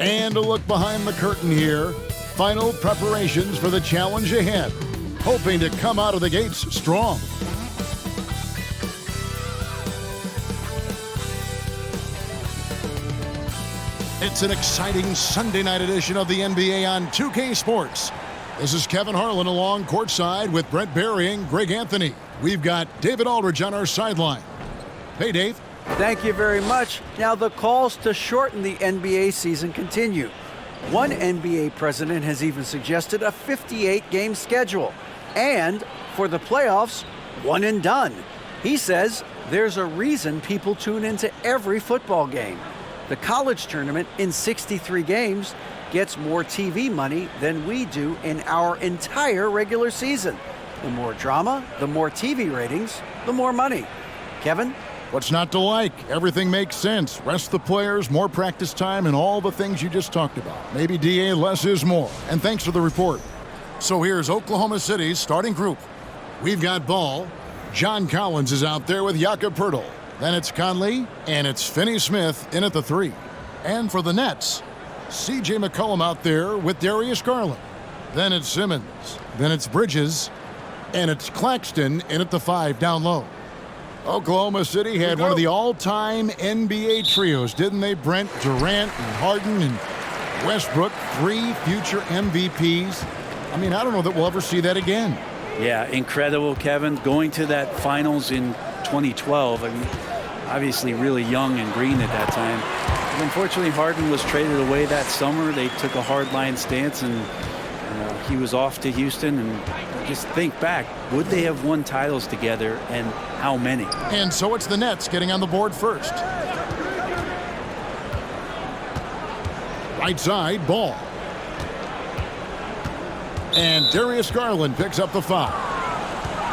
And a look behind the curtain here. Final preparations for the challenge ahead. Hoping to come out of the gates strong. It's an exciting Sunday night edition of the NBA on 2K Sports. This is Kevin Harlan along courtside with Brent Barry and Greg Anthony. We've got David Aldridge on our sideline. Hey, Dave. Thank you very much. Now, the calls to shorten the NBA season continue. One NBA president has even suggested a 58-game schedule. And for the playoffs, one and done. He says there's a reason people tune into every football game. The college tournament in 63 games gets more TV money than we do in our entire regular season. The more drama, the more TV ratings, the more money. Kevin? What's not to like? Everything makes sense. Rest the players, more practice time, and all the things you just talked about. Maybe DA, less is more. And thanks for the report. So here's Oklahoma City's starting group. We've got Ball. John Collins is out there with Jakob Poeltl. Then it's Conley, and it's Finney-Smith in at the 3. And for the Nets, C.J. McCollum out there with Darius Garland. Then it's Simmons. Then it's Bridges. And it's Claxton in at the 5 down low. Oklahoma City had one of the all-time NBA trios, didn't they, Brent? Durant and Harden and Westbrook, 3 future MVPs. I mean, I don't know that we'll ever see that again. Yeah, incredible, Kevin. Going to that finals in 2012, I mean, obviously really young and green at that time. But unfortunately, Harden was traded away that summer. They took a hard-line stance, and he was off to Houston. And just think back, would they have won titles together, and how many? And so it's the Nets getting on the board first. Right side, Ball. And Darius Garland picks up the foul.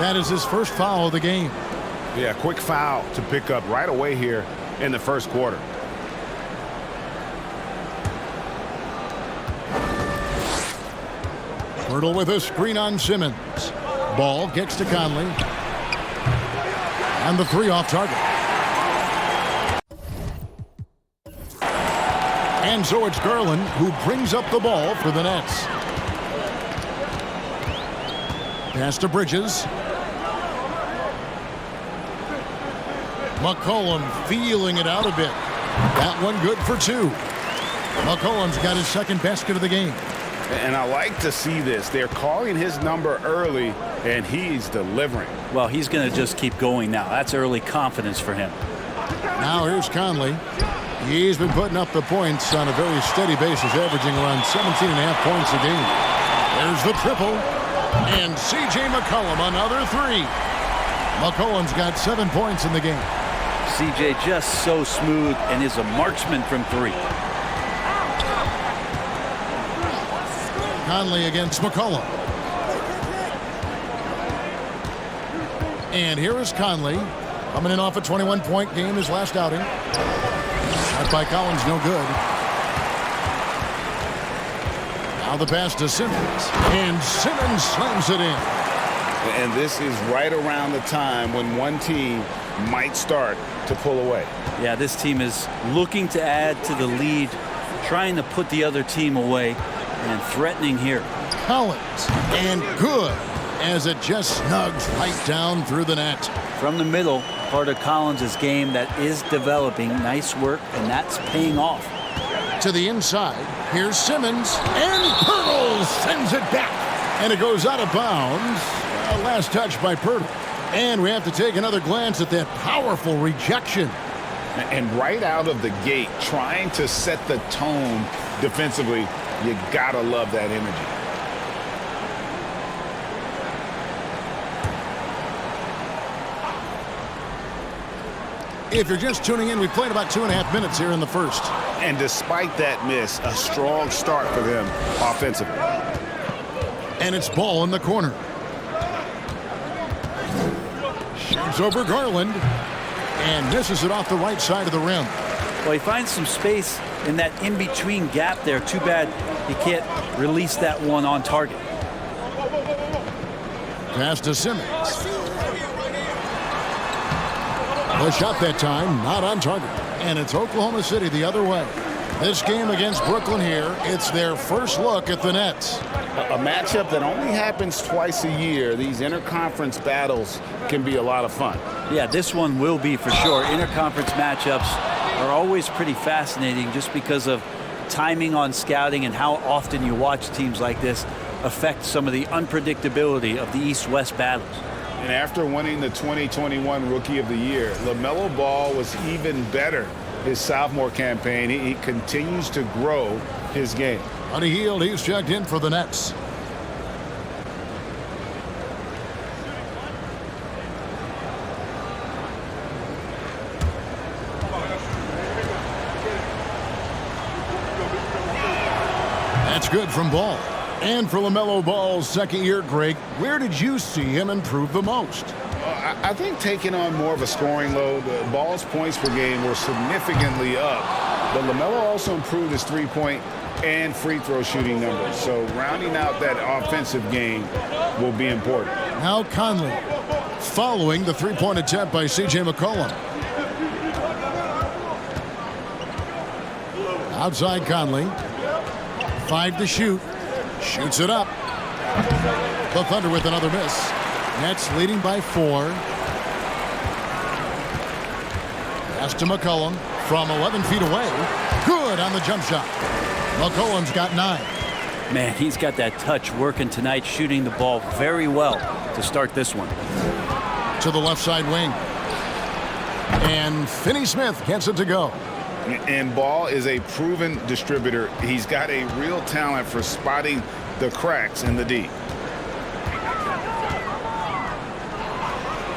That is his first foul of the game. Yeah, quick foul to pick up right away here in the first quarter. Poeltl with a screen on Simmons. Ball gets to Conley. And the 3 off target. And so it's Garland who brings up the ball for the Nets. Pass to Bridges. McCollum feeling it out a bit. That one good for 2. McCollum's got his second basket of the game. And I like to see this. They're calling his number early, and he's delivering. Well, he's going to just keep going now. That's early confidence for him. Now here's Conley. He's been putting up the points on a very steady basis, averaging around 17.5 points a game. There's the triple. And C.J. McCollum, another 3. McCollum's got 7 points in the game. C.J. just so smooth and is a marksman from 3. Conley against McCollum. And here is Conley coming in off a 21-point game his last outing. That by Collins, no good. Now the pass to Simmons. And Simmons slams it in. And this is right around the time when one team might start to pull away. Yeah, this team is looking to add to the lead, trying to put the other team away, and threatening here. Collins, and good, as it just snugs right down through the net. From the middle, part of Collins' game that is developing. Nice work, and that's paying off. To the inside, here's Simmons, and Poeltl sends it back. And it goes out of bounds. Last touch by Poeltl. And we have to take another glance at that powerful rejection. And right out of the gate, trying to set the tone defensively, you gotta love that energy. If you're just tuning in, we played about 2.5 minutes here in the first. And despite that miss, a strong start for them offensively. And it's Ball in the corner. Shoots over Garland. And misses it off the right side of the rim. Well, he finds some space in that in-between gap there. Too bad he can't release that one on target. Pass to Simmons. The shot that time, not on target. And it's Oklahoma City the other way. This game against Brooklyn here, it's their first look at the Nets. A matchup that only happens twice a year. These interconference battles can be a lot of fun. Yeah, this one will be for sure. Interconference matchups are always pretty fascinating just because of timing on scouting and how often you watch teams like this affect some of the unpredictability of the East-West battles. And after winning the 2021 Rookie of the Year, LaMelo Ball was even better his sophomore campaign. He continues to grow his game. Buddy Hield, he's checked in for the Nets. That's good from Ball. And for LaMelo Ball's second year, Greg, where did you see him improve the most? I think taking on more of a scoring load, Ball's points per game were significantly up. But LaMelo also improved his three-point and free throw shooting numbers. So rounding out that offensive game will be important. Now Conley following the three-point attempt by C.J. McCollum. Outside Conley. 5 to shoot. Shoots it up. The Thunder with another miss. Nets leading by 4. Pass to McCollum from 11 feet away. Good on the jump shot. McCollum's got 9. Man, he's got that touch working tonight, shooting the ball very well to start this one. To the left side wing. And Finney Smith gets it to go. And Ball is a proven distributor. He's got a real talent for spotting the cracks in the D.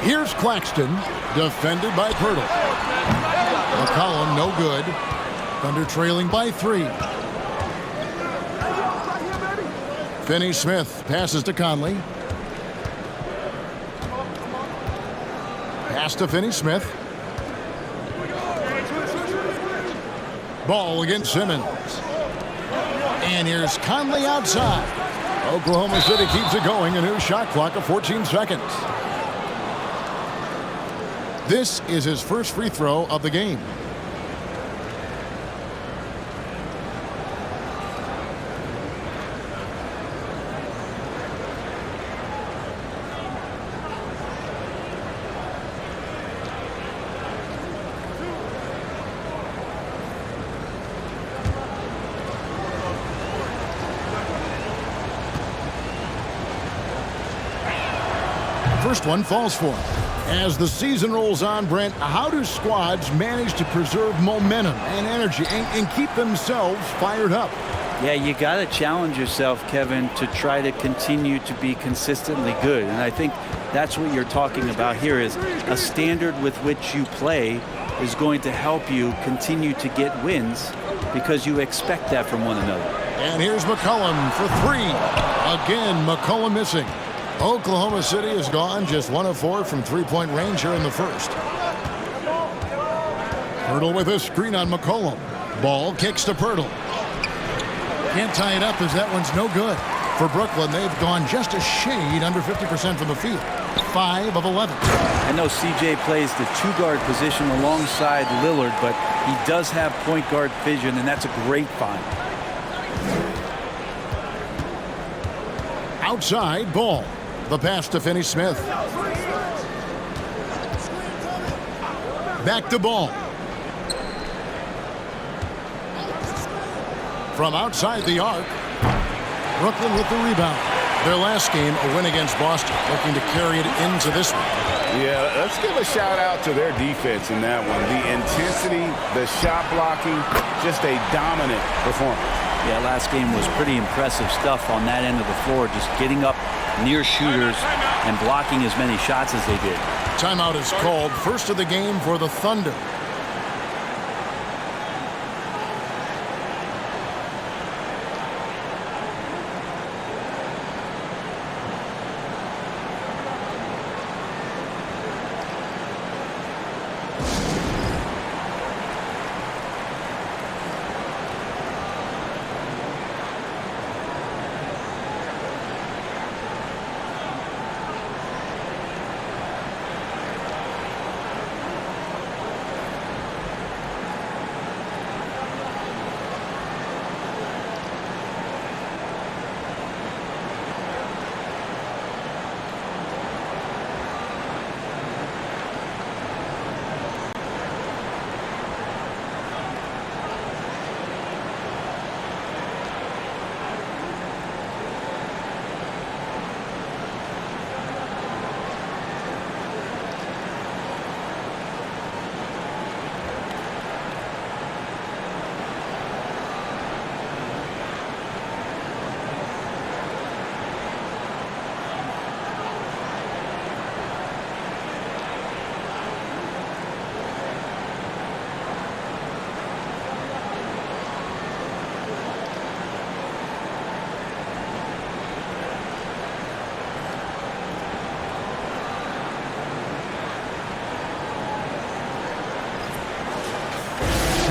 Here's Claxton, defended by Pirtle. McCollum, no good. Thunder trailing by 3. Finney Smith passes to Conley. Pass to Finney Smith. Ball against Simmons. And here's Conley outside. Oklahoma City keeps it going. A new shot clock of 14 seconds. This is his first free throw of the game. First one falls for him. As the season rolls on, Brent, how do squads manage to preserve momentum and energy and keep themselves fired up? Yeah, you got to challenge yourself, Kevin, to try to continue to be consistently good. And I think that's what you're talking about here is a standard with which you play is going to help you continue to get wins because you expect that from one another. And here's McCollum for 3. Again, McCollum missing. Oklahoma City has gone just 1 of 4 from three-point range here in the first. Pirtle with a screen on McCollum. Ball kicks to Pirtle. Can't tie it up as that one's no good. For Brooklyn, they've gone just a shade under 50% from the field. 5 of 11. I know CJ plays the 2-guard position alongside Lillard, but he does have point guard vision, and that's a great find. Outside, Ball. The pass to Finney Smith. Back to Ball. From outside the arc, Brooklyn with the rebound. Their last game, a win against Boston, looking to carry it into this one. Yeah, let's give a shout out to their defense in that one. The intensity, the shot blocking, just a dominant performance. Yeah, last game was pretty impressive stuff on that end of the floor, just getting up near shooters and blocking as many shots as they did. Timeout is called. First of the game for the Thunder.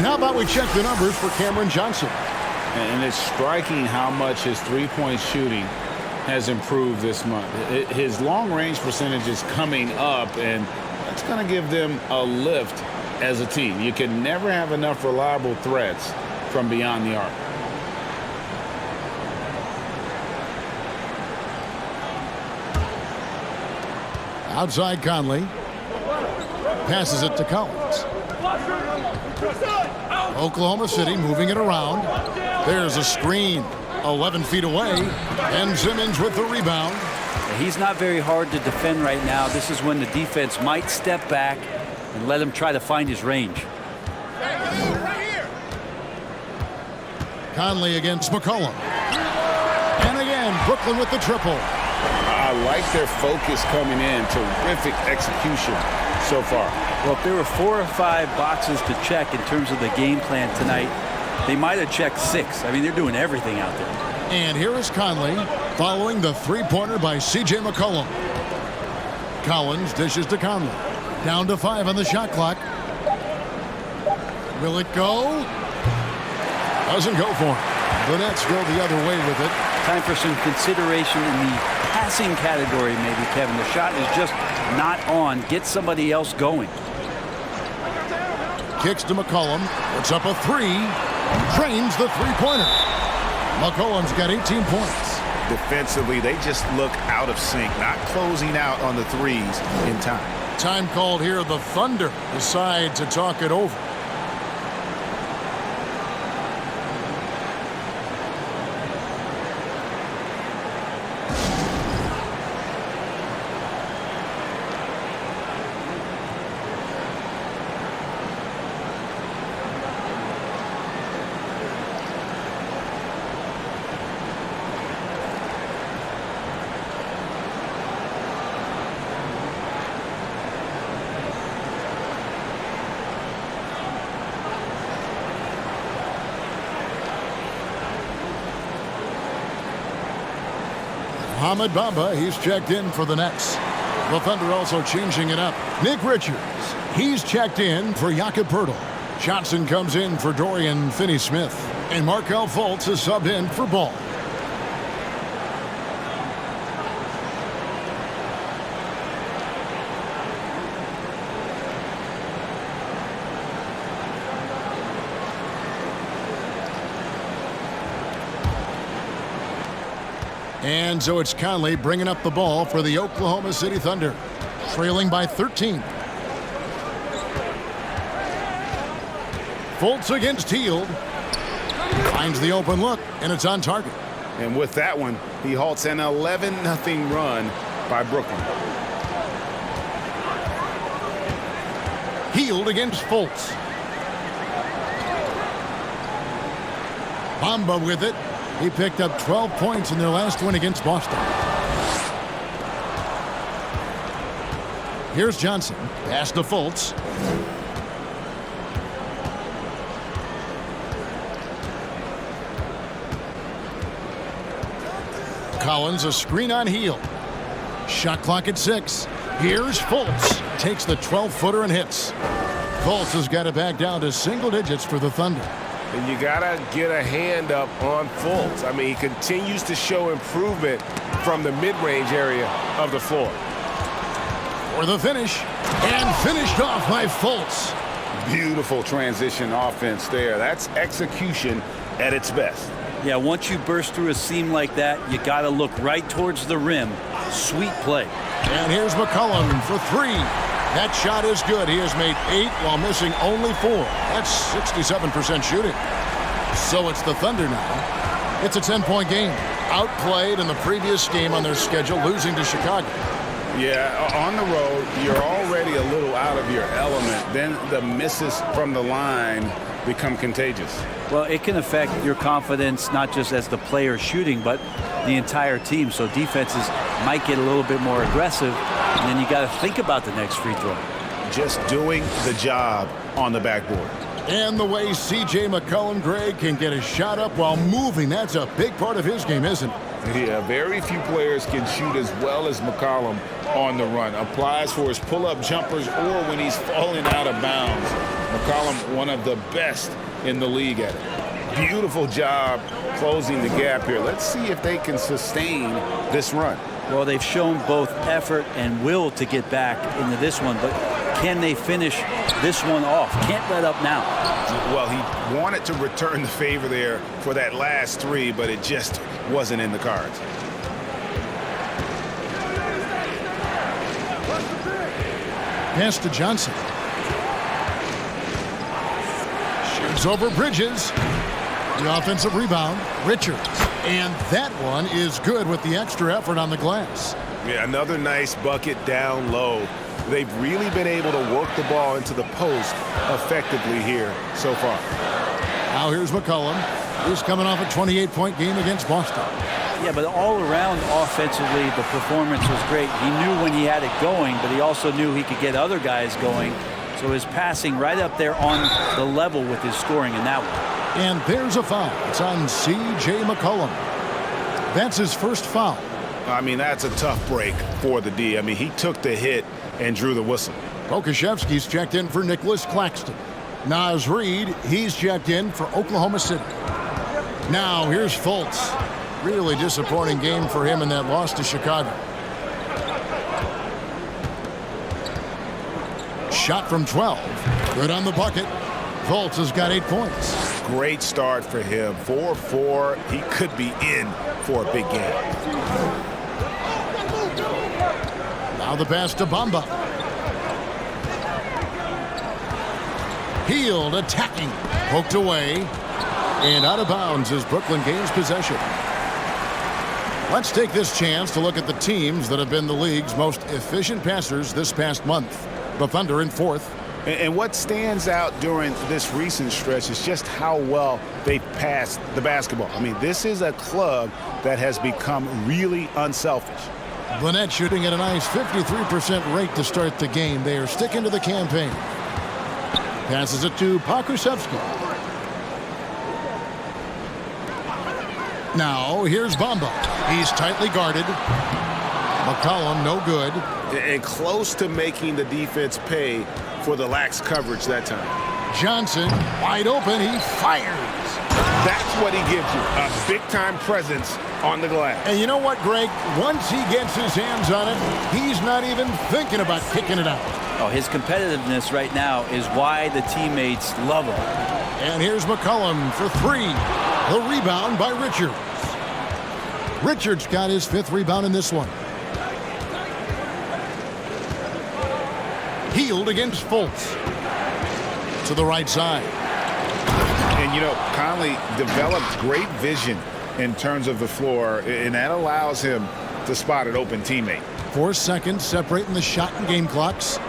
How about we check the numbers for Cameron Johnson? And it's striking how much his three-point shooting has improved this month. His long-range percentage is coming up, and that's going to give them a lift as a team. You can never have enough reliable threats from beyond the arc. Outside Conley. Passes it to Collins. Oklahoma City moving it around. There's a screen 11 feet away. And Simmons with the rebound. He's not very hard to defend right now. This is when the defense might step back and let him try to find his range. Conley against McCollum. And again, Brooklyn with the triple. I like their focus coming in. Terrific execution so far. Well, if there were 4 or 5 boxes to check in terms of the game plan tonight, they might have checked 6. I mean, they're doing everything out there. And here is Conley following the three-pointer by C.J. McCollum. Collins dishes to Conley. Down to 5 on the shot clock. Will it go? Doesn't go for him. The Nets go the other way with it. Time for some consideration in the passing category, maybe, Kevin. The shot is just not on. Get somebody else going. Kicks to McCollum. Puts up a 3. Drains the three-pointer. McCollum's got 18 points. Defensively, they just look out of sync, not closing out on the threes in time. Time called here. The Thunder decide to talk it over. Ahmed Bamba, he's checked in for the Nets. The Thunder also changing it up. Nick Richards, he's checked in for Jakob Poeltl. Johnson comes in for Dorian Finney-Smith. And Markelle Fultz is subbed in for Ball. And so it's Conley bringing up the ball for the Oklahoma City Thunder, trailing by 13. Fultz against Hield. Finds the open look, and it's on target. And with that one, he halts an 11-0 run by Brooklyn. Hield against Fultz. Bamba with it. He picked up 12 points in their last win against Boston. Here's Johnson. Pass to Fultz. Collins, a screen on Hield. Shot clock at 6. Here's Fultz. Takes the 12-footer and hits. Fultz has got it back down to single digits for the Thunder. And you got to get a hand up on Fultz. I mean, he continues to show improvement from the mid-range area of the floor. For the finish. And finished off by Fultz. Beautiful transition offense there. That's execution at its best. Yeah, once you burst through a seam like that, you got to look right towards the rim. Sweet play. And here's McCollum for 3. That shot is good. He has made 8 while missing only 4. That's 67% shooting. So it's the Thunder now. It's a 10-point game. Outplayed in the previous game on their schedule, losing to Chicago. Yeah, on the road, you're already a little out of your element. Then the misses from the line become contagious. Well, it can affect your confidence, not just as the player shooting, but the entire team. So defenses might get a little bit more aggressive, and then you got to think about the next free throw. Just doing the job on the backboard. And the way C.J. McCollum, Greg, can get a shot up while moving, that's a big part of his game, isn't it? Yeah, very few players can shoot as well as McCollum on the run. Applies for his pull-up jumpers or when he's falling out of bounds. McCollum, one of the best in the league at it. Beautiful job closing the gap here. Let's see if they can sustain this run. Well, they've shown both effort and will to get back into this one, but can they finish this one off? Can't let up now. Well, he wanted to return the favor there for that last three, but it just wasn't in the cards. Pass to Johnson. Shoots over Bridges. The offensive rebound, Richards. And that one is good with the extra effort on the glass. Yeah, another nice bucket down low. They've really been able to work the ball into the post effectively here so far. Now here's McCollum. He's coming off a 28-point game against Boston. Yeah, but all around offensively, the performance was great. He knew when he had it going, but he also knew he could get other guys going. So his passing right up there on the level with his scoring in that one. And there's a foul. It's on C.J. McCollum. That's his first foul. I mean, that's a tough break for the D. I mean, he took the hit and drew the whistle. Pokashevsky's checked in for Nicholas Claxton. Naz Reid, he's checked in for Oklahoma City. Now here's Fultz. Really disappointing game for him in that loss to Chicago. Shot from 12. Good on the bucket. Fultz has got 8 points. Great start for him. 4-4. He could be in for a big game. Now the pass to Bamba. Healed, attacking. Poked away. And out of bounds as Brooklyn gains possession. Let's take this chance to look at the teams that have been the league's most efficient passers this past month. The Thunder in fourth. And what stands out during this recent stretch is just how well they passed the basketball. I mean, this is a club that has become really unselfish. Burnett shooting at a nice 53% rate to start the game. They are sticking to the campaign. Passes it to Pokusevski. Now here's Bamba. He's tightly guarded. McCollum no good. And close to making the defense pay for the lax coverage that time. Johnson wide open. He fires. That's what he gives you, a big-time presence on the glass. And you know what, Greg? Once he gets his hands on it, he's not even thinking about kicking it out. Oh, his competitiveness right now is why the teammates love him. And here's McCollum for three. The rebound by Richards. Richards got his 5th rebound in this one. Healed against Fultz. To the right side. And, you know, Conley developed great vision in terms of the floor, and that allows him to spot an open teammate. 4 seconds separating the shot and game clocks.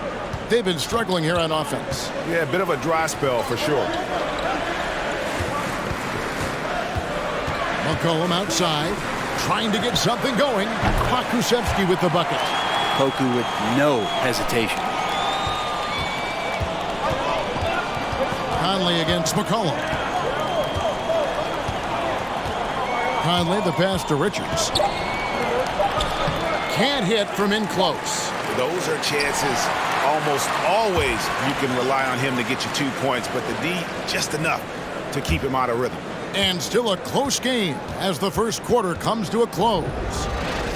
They've been struggling here on offense. Yeah, a bit of a dry spell for sure. McCollum outside, trying to get something going. Pokusevski with the bucket. Poku with no hesitation. Conley against McCollum. Conley the pass to Richards. Can't hit from in close. Those are chances almost always you can rely on him to get you 2 points, but the D just enough to keep him out of rhythm. And still a close game as the first quarter comes to a close.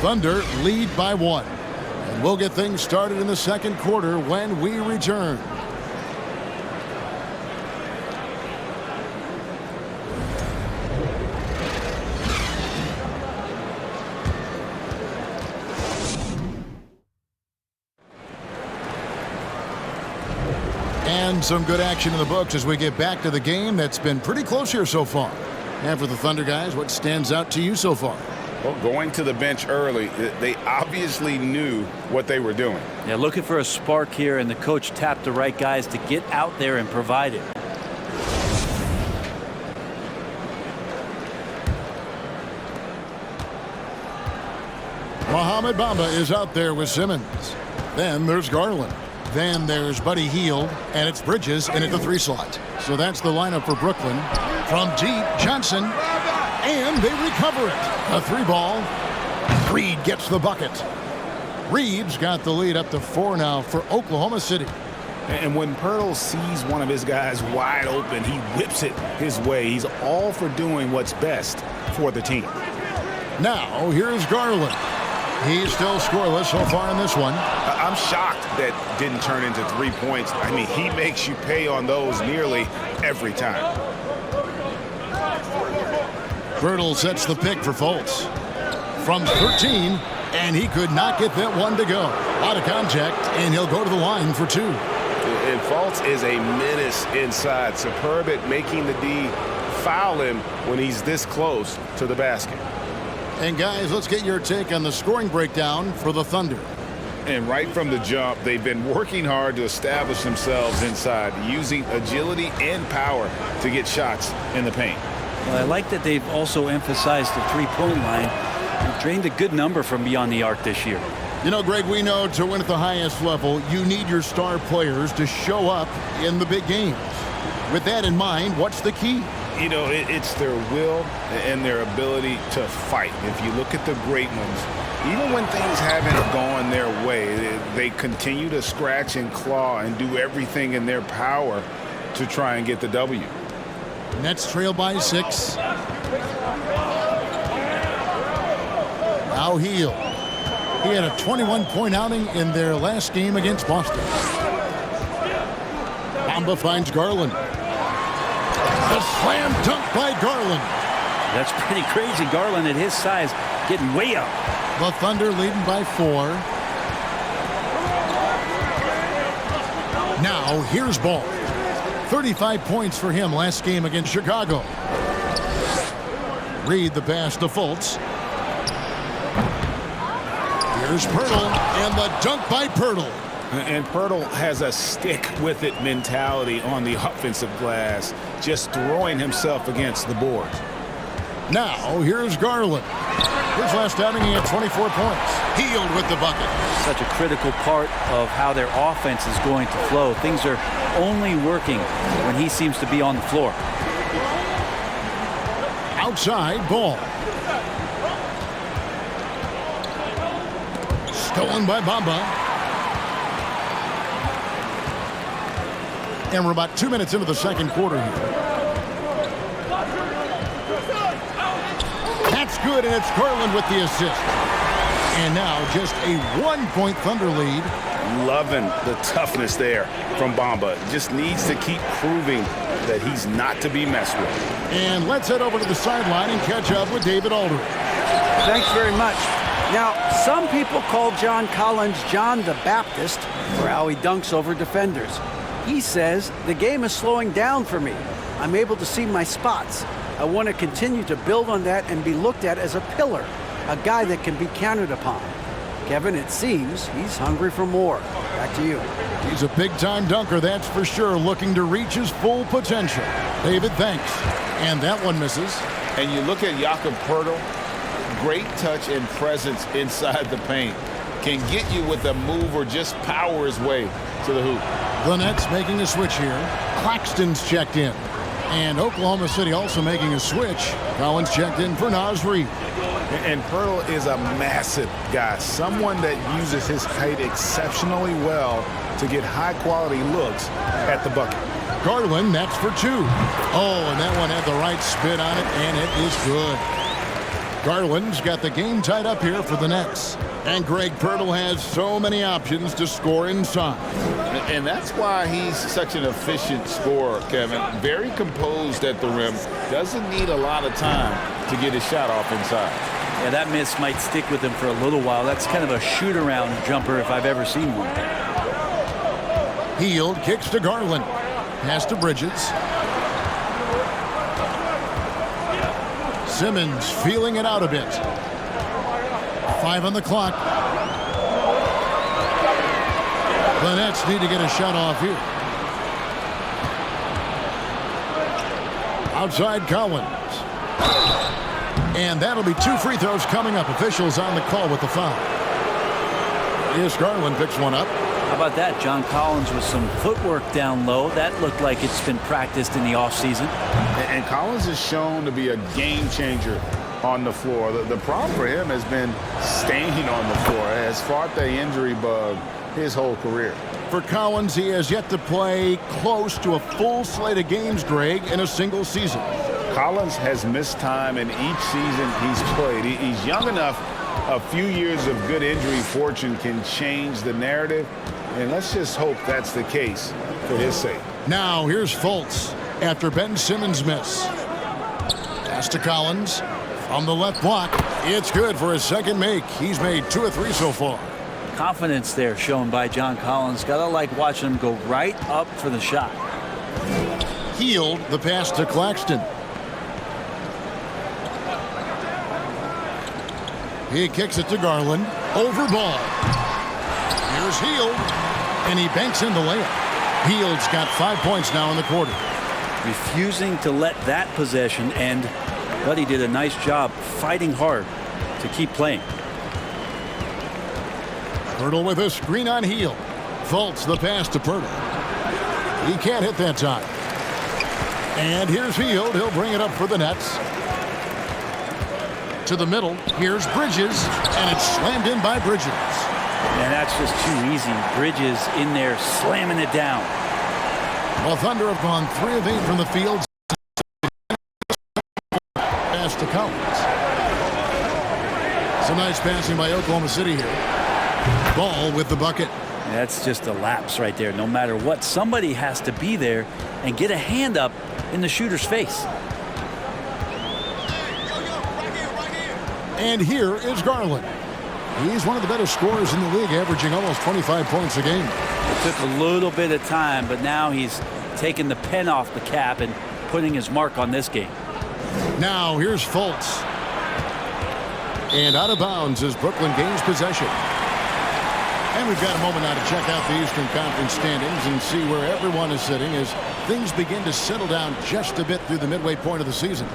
Thunder lead by 1. And we'll get things started in the second quarter when we return. And some good action in the books as we get back to the game that's been pretty close here so far. And for the Thunder guys, what stands out to you so far? Well, going to the bench early, they obviously knew what they were doing. Yeah, looking for a spark here, and the coach tapped the right guys to get out there and provide it. Mohamed Bamba is out there with Simmons. Then there's Garland. Then there's Buddy Hield, and it's Bridges in at the 3 slot. So that's the lineup for Brooklyn. From deep, Johnson, and they recover it. A 3-ball. Reid gets the bucket. Reid's got the lead up to 4 now for Oklahoma City. And when Pirtle sees one of his guys wide open, he whips it his way. He's all for doing what's best for the team. Now, here's Garland. He's still scoreless so far in this one. I'm shocked that didn't turn into 3 points. I mean, he makes you pay on those nearly every time. Pirtle sets the pick for Fultz. From 13, and he could not get that one to go. Out of contact, and he'll go to the line for 2. And Fultz is a menace inside. Superb at making the D foul him when he's this close to the basket. And guys, let's get your take on the scoring breakdown for the Thunder. And right from the jump, they've been working hard to establish themselves inside, using agility and power to get shots in the paint. Well, I like that they've also emphasized the three-point line and drained a good number from beyond the arc this year. You know, Greg, we know to win at the highest level, you need your star players to show up in the big games. With that in mind, what's the key? You know, it's their will and their ability to fight. If you look at the great ones, even when things haven't gone their way, they continue to scratch and claw and do everything in their power to try and get the W. Nets trail by 6. Now Hield. He had a 21-point outing in their last game against Boston. Bamba finds Garland. A slam dunk by Garland. That's pretty crazy. Garland at his size getting way up. The Thunder leading by 4. Now here's Ball. 35 points for him last game against Chicago. Reed the pass to Fultz. Here's Pirtle, and the dunk by Pirtle. And Pirtle has a stick-with-it mentality on the offensive glass, just throwing himself against the board. Now, here's Garland. His last outing, he had 24 points. Hield with the bucket. Such a critical part of how their offense is going to flow. Things are only working when he seems to be on the floor. Outside, Ball. Stolen by Bamba. And we're about 2 minutes into the second quarter here. That's good, and it's Garland with the assist. And now just a 1-point Thunder lead. Loving the toughness there from Bamba. Just needs to keep proving that he's not to be messed with. And let's head over to the sideline and catch up with David Aldridge. Thanks very much. Now, some people call John Collins John the Baptist for how he dunks over defenders. He says, the game is slowing down for me. I'm able to see my spots. I want to continue to build on that and be looked at as a pillar, a guy that can be counted upon. Kevin, it seems he's hungry for more. Back to you. He's a big-time dunker, that's for sure, looking to reach his full potential. David, thanks. And that one misses. And you look at Jakob Pirtle, great touch and presence inside the paint. Can get you with a move or just power his way to the hoop. The Nets making a switch here. Claxton's checked in. And Oklahoma City also making a switch. Collins checked in for Naz Reid. And Pirtle is a massive guy, someone that uses his height exceptionally well to get high-quality looks at the bucket. Garland, that's for 2. Oh, and that one had the right spin on it, and it is good. Garland's got the game tied up here for the Nets. And Greg Pirtle has so many options to score inside. And that's why he's such an efficient scorer, Kevin. Very composed at the rim. Doesn't need a lot of time to get his shot off inside. Yeah, that miss might stick with him for a little while. That's kind of a shoot-around jumper if I've ever seen one. Hield kicks to Garland. Pass to Bridges. Simmons feeling it out a bit. 5 on the clock. The Nets need to get a shot off here. Outside Collins. And that'll be 2 free throws coming up. Officials on the call with the foul. Here's Garland picks one up. How about that? John Collins with some footwork down low. That looked like it's been practiced in the offseason. And Collins is shown to be a game changer on the floor. The problem for him has been staying on the floor. Has fought the injury bug his whole career. For Collins, he has yet to play close to a full slate of games, Greg, in a single season. Collins has missed time in each season he's played. He's young enough. A few years of good injury fortune can change the narrative, and let's just hope that's the case for his sake. Now here's Fultz after Ben Simmons' miss. Pass to Collins from the left block. It's good for his second make. He's made 2 of 3 so far. Confidence there shown by John Collins. Gotta like watching him go right up for the shot. Healed the pass to Claxton. He kicks it to Garland. Over ball. Here's Hield. And he banks in the layup. Hield's got 5 points now in the quarter. Refusing to let that possession end. But he did a nice job fighting hard to keep playing. Pirtle with a screen on Hield. Fultz the pass to Pirtle. He can't hit that time. And here's Hield. He'll bring it up for the Nets. To the middle. Here's Bridges. And it's slammed in by Bridges. And that's just too easy. Bridges in there slamming it down. Well, Thunder have gone 3 of 8 from the field. Pass to Collins. Some nice passing by Oklahoma City here. Ball with the bucket. That's just a lapse right there. No matter what, somebody has to be there and get a hand up in the shooter's face. And here is Garland. He's one of the better scorers in the league, averaging almost 25 points a game. It took a little bit of time, but now he's taking the pen off the cap and putting his mark on this game. Now here's Fultz. And out of bounds as Brooklyn gains possession. And we've got a moment now to check out the Eastern Conference standings and see where everyone is sitting as things begin to settle down just a bit through the midway point of the season.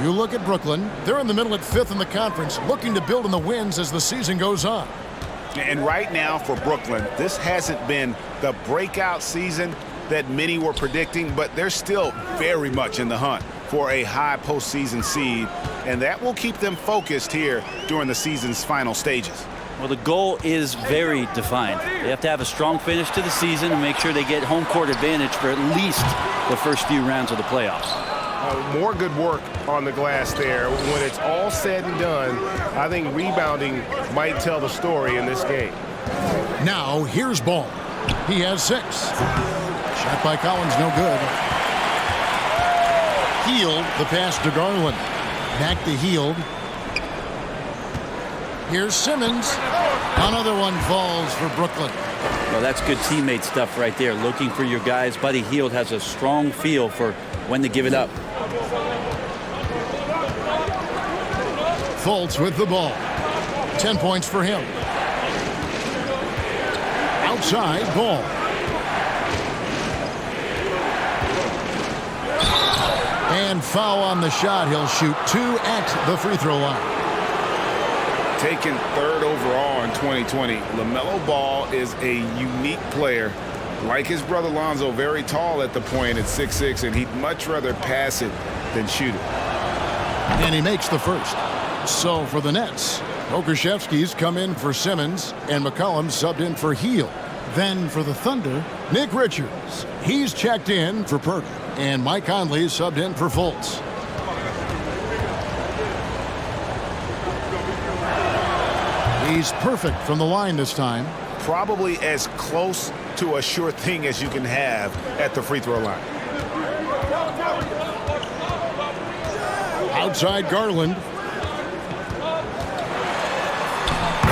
You look at Brooklyn. They're in the middle at 5th in the conference, looking to build on the wins as the season goes on. And right now for Brooklyn, this hasn't been the breakout season that many were predicting, but they're still very much in the hunt for a high postseason seed, and that will keep them focused here during the season's final stages. Well, the goal is very defined. They have to have a strong finish to the season and make sure they get home court advantage for at least the first few rounds of the playoffs. More good work on the glass there. When it's all said and done, I think rebounding might tell the story in this game. Now here's Ball. He has 6. Shot by Collins, no good. Hield the pass to Garland. Back to Hield. Here's Simmons. Another one falls for Brooklyn. Well, that's good teammate stuff right there. Looking for your guys. Buddy Hield has a strong feel for when to give it up. Fultz with the ball. 10 points for him. Outside, Ball. And foul on the shot. He'll shoot 2 at the free throw line. Taken 3rd overall in 2020, LaMelo Ball is a unique player. Like his brother Lonzo, very tall at the point at 6'6", and he'd much rather pass it than shoot it. And he makes the first. So for the Nets, Pokusevski's come in for Simmons, and McCollum subbed in for Hield. Then for the Thunder, Nick Richards. He's checked in for Pirtle, and Mike Conley subbed in for Fultz. He's perfect from the line this time. Probably as close to a sure thing as you can have at the free throw line. Outside Garland.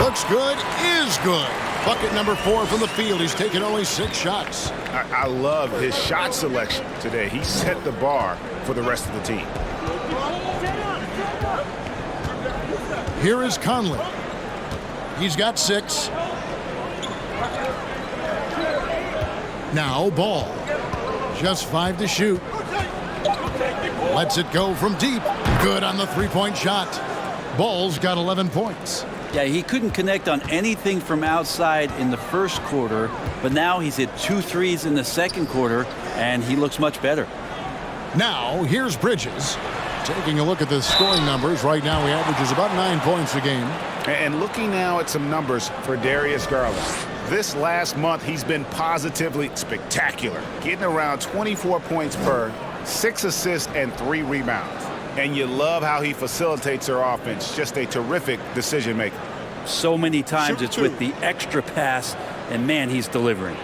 Looks good, is good. Bucket number 4 from the field. He's taken only 6 shots. I love his shot selection today. He set the bar for the rest of the team. Here is Conley. He's got 6. Now Ball. Just 5 to shoot. Lets it go from deep. Good on the 3-point shot. Ball's got 11 points. Yeah, he couldn't connect on anything from outside in the first quarter, but now he's hit 2 threes in the second quarter, and he looks much better. Now, here's Bridges. Taking a look at the scoring numbers, right now he averages about 9 points a game. And looking now at some numbers for Darius Garland. This last month, he's been positively spectacular, getting around 24 points per, 6 assists, and 3 rebounds. And you love how he facilitates their offense. Just a terrific decision maker. So many times it's with the extra pass, and man, he's delivering.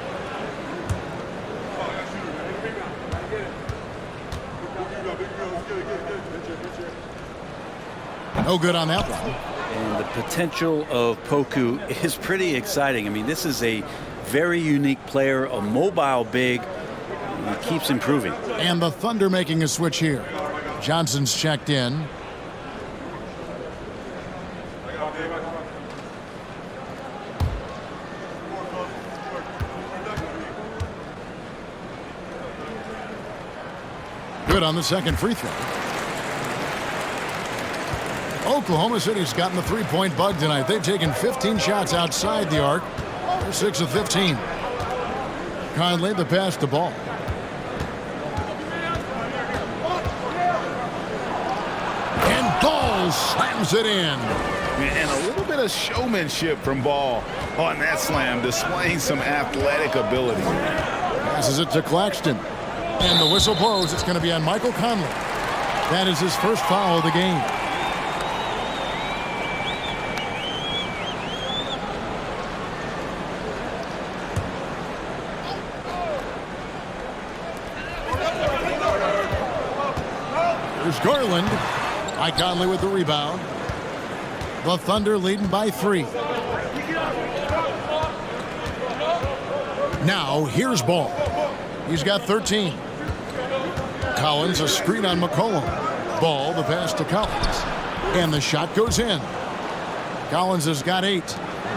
No good on that one. And the potential of Poku is pretty exciting. I mean, this is a very unique player, a mobile big. He keeps improving. And the Thunder making a switch here. Johnson's checked in. Good on the second free throw. Oklahoma City's gotten the three-point bug tonight. They've taken 15 shots outside the arc. They're 6 of 15. Conley, the pass to Ball. And Ball slams it in. And a little bit of showmanship from Ball on that slam, displaying some athletic ability. Passes it to Claxton. And the whistle blows. It's going to be on Michael Conley. That is his first foul of the game. Here's Garland. Mike Conley with the rebound. The Thunder leading by 3. Now here's Ball. He's got 13. Collins, a screen on McCollum. Ball, the pass to Collins. And the shot goes in. Collins has got 8.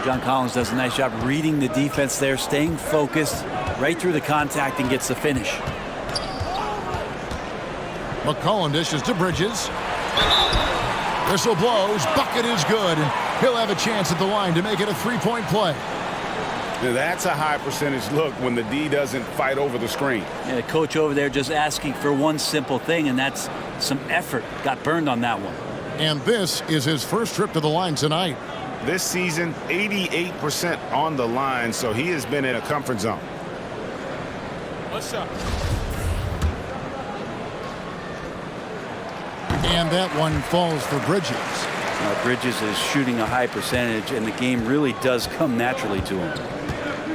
John Collins does a nice job reading the defense there, staying focused right through the contact and gets the finish. McCollum dishes to Bridges. Whistle blows. Bucket is good. And he'll have a chance at the line to make it a three-point play. Now that's a high percentage look when the D doesn't fight over the screen. Yeah, the coach over there just asking for one simple thing, and that's some effort. Got burned on that one. And this is his first trip to the line tonight. This season, 88% on the line, so he has been in a comfort zone. What's up? And that one falls for Bridges. Bridges is shooting a high percentage, and the game really does come naturally to him.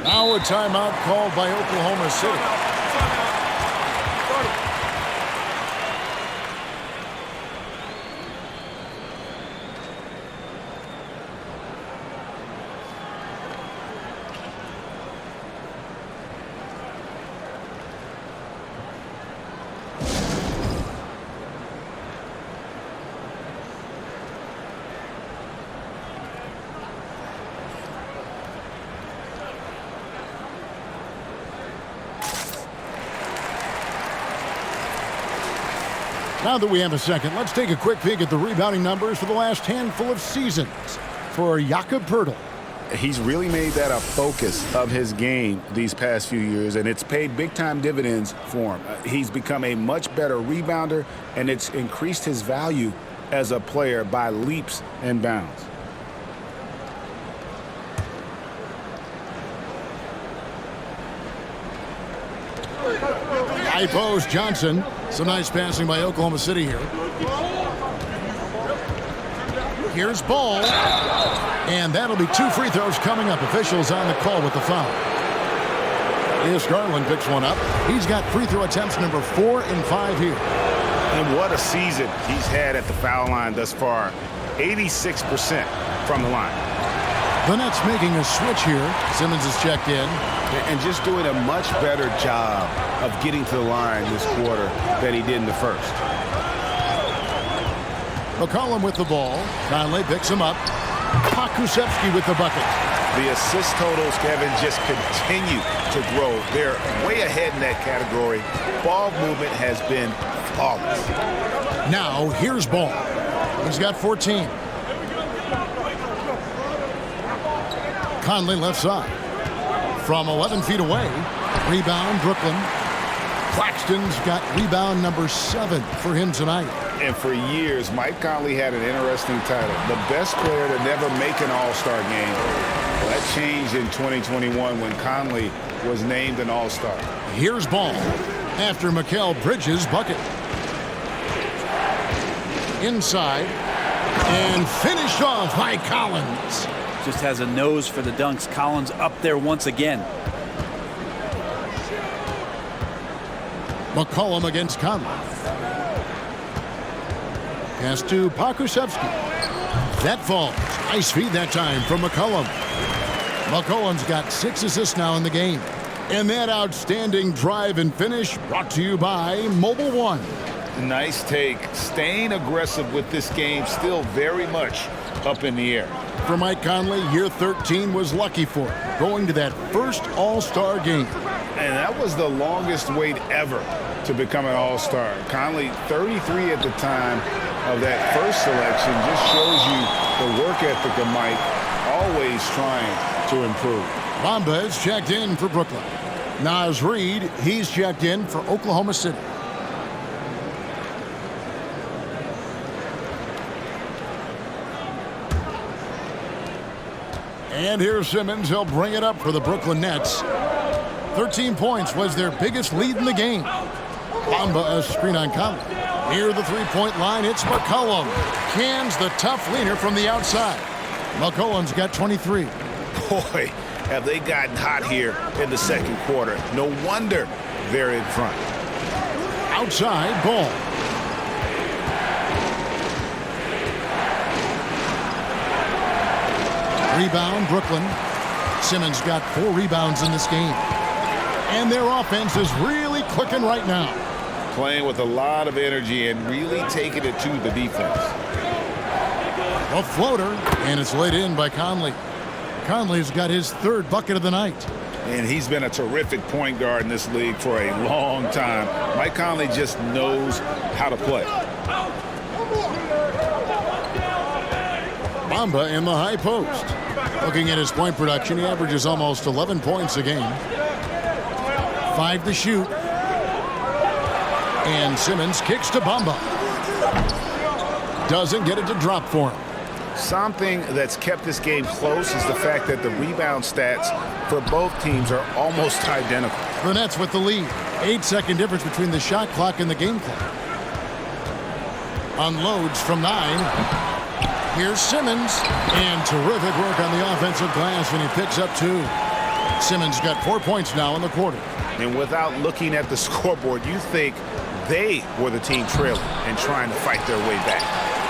Now a timeout called by Oklahoma City. Now that we have a second, let's take a quick peek at the rebounding numbers for the last handful of seasons for Jakob Poeltl. He's really made that a focus of his game these past few years, and it's paid big-time dividends for him. He's become a much better rebounder, and it's increased his value as a player by leaps and bounds. High post, Johnson. Some nice passing by Oklahoma City here. Here's Ball. And that'll be 2 free throws coming up. Officials on the call with the foul. Here's Garland picks one up. He's got free throw attempts number 4 and 5 here. And what a season he's had at the foul line thus far. 86% from the line. The Nets making a switch here. Simmons is checked in. And just doing a much better job of getting to the line this quarter than he did in the first. McCollum with the ball. Conley picks him up. Pokusevski with the bucket. The assist totals, Kevin, just continue to grow. They're way ahead in that category. Ball movement has been flawless. Now, here's Ball. He's got 14. Conley left side. From 11 feet away. Rebound, Brooklyn. Claxton's got rebound number 7 for him tonight. And for years, Mike Conley had an interesting title. The best player to never make an all-star game. Well, That changed in 2021 when Conley was named an All-Star. Here's Ball after Mikal Bridges' bucket. Inside and finished off by Collins. Just has a nose for the dunks. Collins up there once again. McCollum against Conley. Pass to Pokusevski. That falls. Nice feed that time from McCollum. McCollum's got 6 assists now in the game. And that outstanding drive and finish brought to you by Mobile One. Nice take. Staying aggressive with this game, still very much up in the air. For Mike Conley, year 13 was lucky for him, going to that first All-Star game. And that was the longest wait ever to become an All-Star. Conley, 33 at the time of that first selection, just shows you the work ethic of Mike, always trying to improve. Bamba is checked in for Brooklyn. Naz Reid, he's checked in for Oklahoma City. And here's Simmons. He'll bring it up for the Brooklyn Nets. 13 points was their biggest lead in the game. Bamba a screen on Conley. Near the three-point line, it's McCollum. Cans the tough leaner from the outside. McCollum's got 23. Boy, have they gotten hot here in the second quarter. No wonder they're in front. Outside, Ball. Rebound, Brooklyn. Simmons got 4 rebounds in this game. And their offense is really clicking right now. Playing with a lot of energy and really taking it to the defense. A floater, and it's laid in by Conley. Conley's got his 3rd bucket of the night. And he's been a terrific point guard in this league for a long time. Mike Conley just knows how to play. Bamba in the high post. Looking at his point production, he averages almost 11 points a game. 5 to shoot. And Simmons kicks to Bamba. Doesn't get it to drop for him. Something that's kept this game close is the fact that the rebound stats for both teams are almost identical. The Nets with the lead. 8-second difference between the shot clock and the game clock. Unloads from 9. Here's Simmons. And terrific work on the offensive glass, and he picks up 2. Simmons got 4 points now in the quarter. And without looking at the scoreboard, you think they were the team trailing and trying to fight their way back.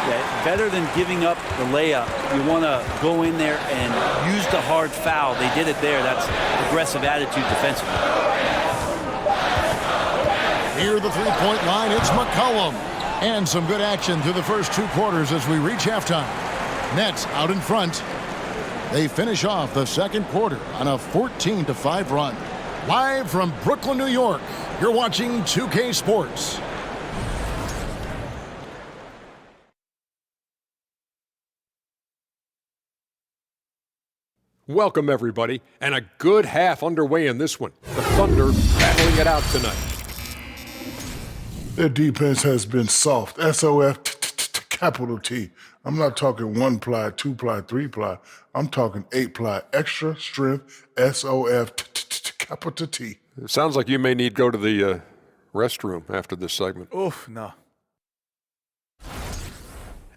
Yeah, better than giving up the layup, you want to go in there and use the hard foul. They did it there. That's aggressive attitude defensively. Near the three-point line, it's McCollum. And some good action through the first 2 quarters as we reach halftime. Nets out in front. They finish off the second quarter on a 14-5 run. Live from Brooklyn, New York, you're watching 2K Sports. Welcome, everybody, and a good half underway in this one. The Thunder battling it out tonight. Their defense has been soft. SOF, capital T. I'm not talking 1-ply, 2-ply, 3-ply. I'm talking 8-ply, extra strength, SOF, capital T. It sounds like you may need to go to the restroom after this segment. Oof, no.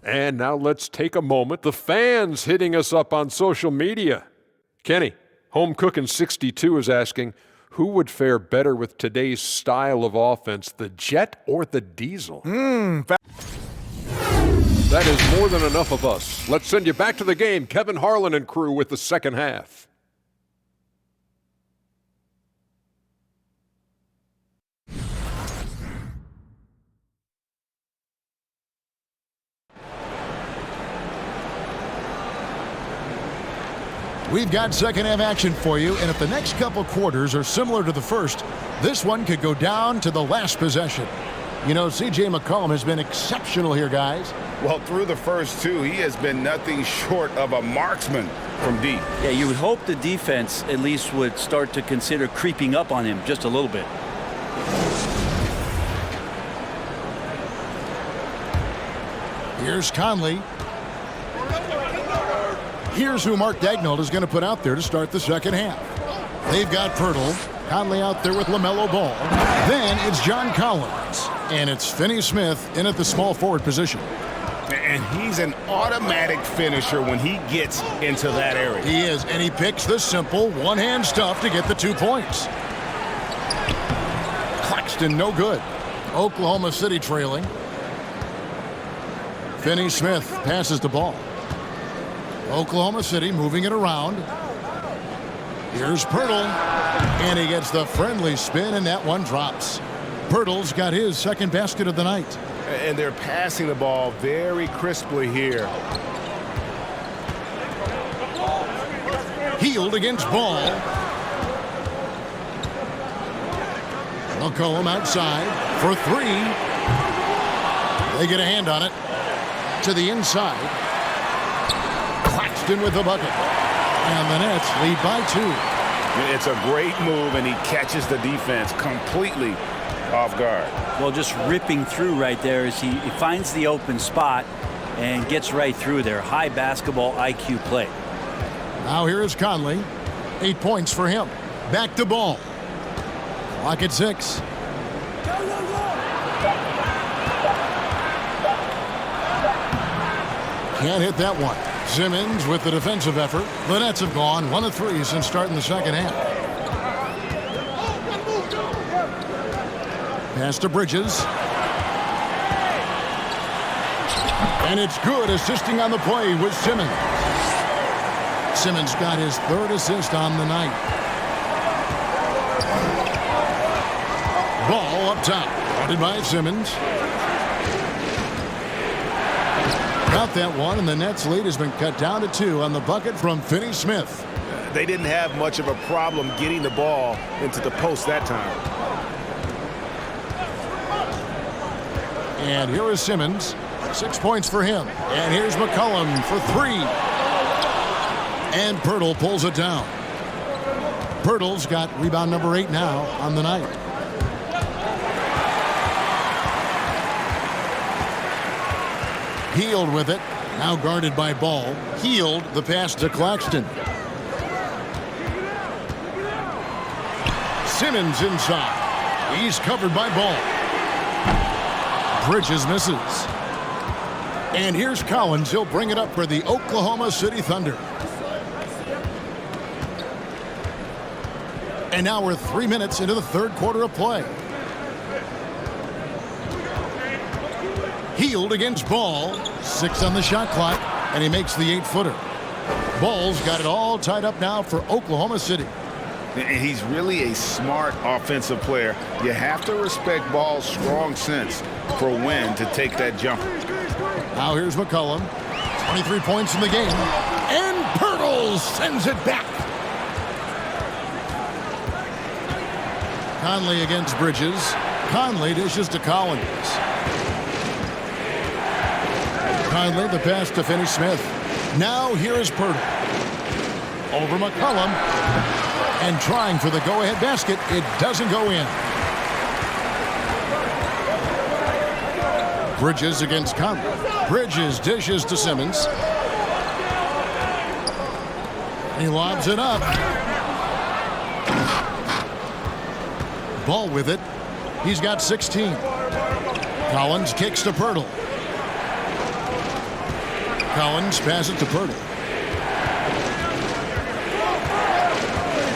And now let's take a moment. The fans hitting us up on social media. Kenny, Home Cookin' 62 is asking, who would fare better with today's style of offense, the jet or the diesel? That is more than enough of us. Let's send you back to the game. Kevin Harlan and crew with the second half. We've got second half action for you, and if the next couple quarters are similar to the first, this one could go down to the last possession. You know, C.J. McCollum has been exceptional here, guys. Well, through the first 2, he has been nothing short of a marksman from deep. Yeah, you would hope the defense at least would start to consider creeping up on him just a little bit. Here's Conley. Here's who Mark Daignault is going to put out there to start the second half. They've got Pirtle, Conley out there with LaMelo Ball. Then it's John Collins, and it's Finney Smith in at the small forward position. And he's an automatic finisher when he gets into that area. He is, and he picks the simple one-hand stuff to get the 2 points. Claxton, no good. Oklahoma City trailing. Finney Smith passes the ball. Oklahoma City moving it around. Here's Pirtle, and he gets the friendly spin, and that one drops. Pirtle's got his second basket of the night. And they're passing the ball very crisply here. Healed against Ball. McCollum outside for 3. They get a hand on it. To the inside. Claxton with the bucket. And the Nets lead by 2. It's a great move, and he catches the defense completely off guard. Well, just ripping through right there as he finds the open spot and gets right through there. High basketball IQ play. Now here is Conley. 8 points for him. Back to Ball. Clock at 6. Can't hit that one. Simmons with the defensive effort. The Nets have gone 1 of 3 since starting the second half. Pass to Bridges. And it's good, assisting on the play with Simmons. Simmons got his 3rd assist on the night. Ball up top. Guarded by Simmons. Got that one, and the Nets' lead has been cut down to 2 on the bucket from Finney Smith. They didn't have much of a problem getting the ball into the post that time. And here is Simmons. 6 points for him. And here's McCollum for 3. And Pirtle pulls it down. Pirtle's got rebound number 8 now on the night. Healed with it. Now guarded by Ball. Healed the pass to Claxton. Simmons inside. He's covered by Ball. Bridges misses. And here's Collins. He'll bring it up for the Oklahoma City Thunder. And now we're 3 minutes into the 3rd quarter of play. Healed against Ball. 6 on the shot clock, and he makes the 8-footer. Ball's got it all tied up now for Oklahoma City. And he's really a smart offensive player. You have to respect Ball's strong sense for when to take that jumper. Now here's McCollum. 23 points in the game. And Pirtle sends it back. Conley against Bridges. Conley dishes to Collins. Conley, the pass to Finney Smith. Now here is Pirtle. Over McCollum. And trying for the go-ahead basket. It doesn't go in. Bridges against Conley. Bridges dishes to Simmons. He lobs it up. Ball with it. He's got 16. Collins kicks to Pirtle. Collins passes to Pirtle.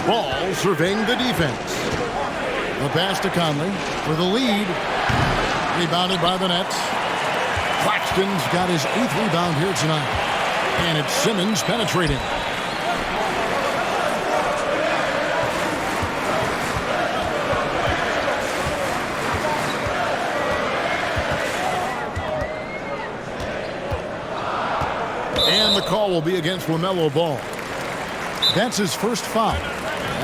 Ball surveying the defense. The pass to Conley for the lead. Rebounded by the Nets. Claxton's got his 8th rebound here tonight. And it's Simmons penetrating. And the call will be against LaMelo Ball. That's his first foul.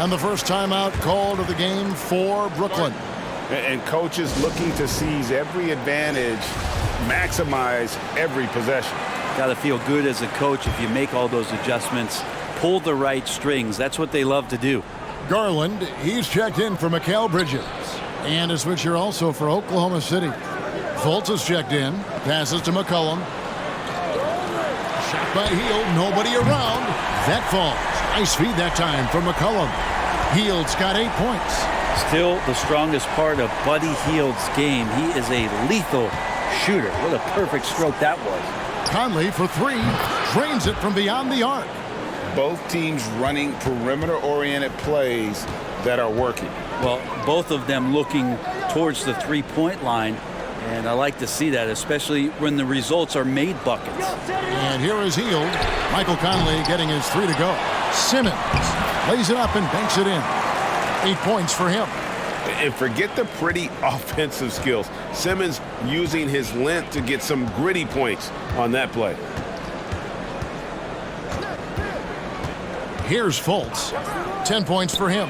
And the first timeout called of the game for Brooklyn. And coaches looking to seize every advantage, maximize every possession. Got to feel good as a coach if you make all those adjustments, pull the right strings. That's what they love to do. Garland, he's checked in for Mikal Bridges. And a switcher also for Oklahoma City. Fultz is checked in, passes to McCollum. Shot by Hield, nobody around. That falls. Nice feed that time from McCollum. Hield's got 8 points. Still the strongest part of Buddy Hield's game. He is a lethal shooter. What a perfect stroke that was. Conley for 3. Drains it from beyond the arc. Both teams running perimeter-oriented plays that are working. Well, both of them looking towards the three-point line. And I like to see that, especially when the results are made buckets. And here is Hield. Michael Conley getting his 3 to go. Simmons lays it up and banks it in. 8 points for him. And forget the pretty offensive skills. Simmons using his length to get some gritty points on that play. Here's Fultz. 10 points for him.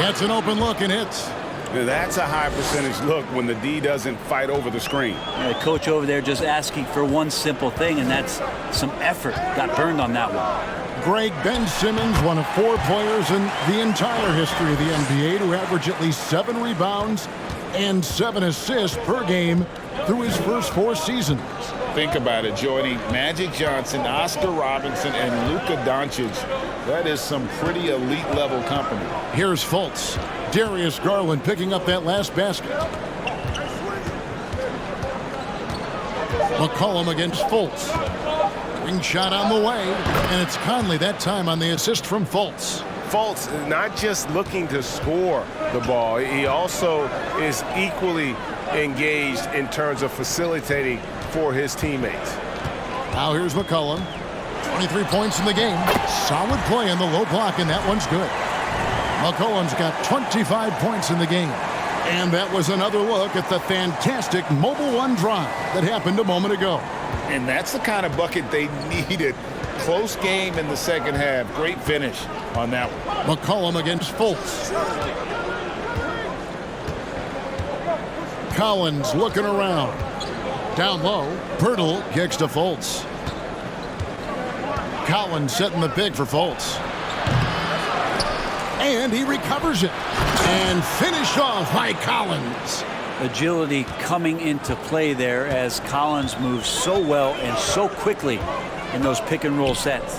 Gets an open look and hits. That's a high percentage look when the D doesn't fight over the screen. Yeah, the coach over there just asking for one simple thing, and that's some effort. Got burned on that one. Greg Ben Simmons, one of 4 players in the entire history of the NBA to average at least 7 rebounds and 7 assists per game through his first 4 seasons. Think about it, joining Magic Johnson, Oscar Robertson, and Luka Doncic. That is some pretty elite level company. Here's Fultz. Darius Garland picking up that last basket. McCollum against Fultz. Ring shot on the way, and it's Conley that time on the assist from Fultz. Fultz not just looking to score the ball, he also is equally engaged in terms of facilitating for his teammates. Now here's McCollum. 23 points in the game. Solid play in the low block, and that one's good. McCollum's got 25 points in the game. And that was another look at the fantastic Mobile One drive that happened a moment ago. And that's the kind of bucket they needed. Close game in the second half. Great finish on that one. McCollum against Fultz. Collins looking around. Down low, Pirtle kicks to Fultz. Collins setting the pick for Fultz. And he recovers it. And finished off by Collins. Agility coming into play there as Collins moves so well and so quickly in those pick and roll sets.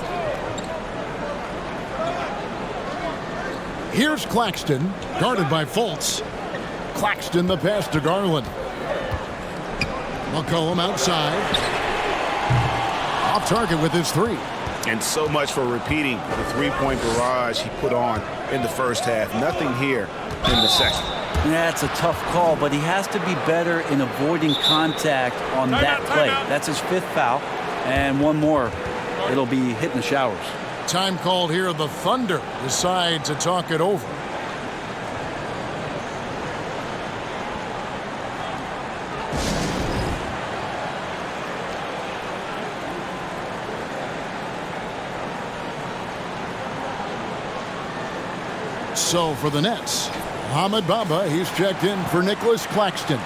Here's Claxton, guarded by Fultz. Claxton the pass to Garland. McCollum outside. Off target with his 3. And so much for repeating the three-point barrage he put on in the first half. Nothing here in the second. That's a tough call, but he has to be better in avoiding contact on that play. That's his 5th foul, and one more. It'll be hitting the showers. Time called here. The Thunder decide to talk it over. So for the Nets, Mohamed Bamba, he's checked in for Nicholas Claxton.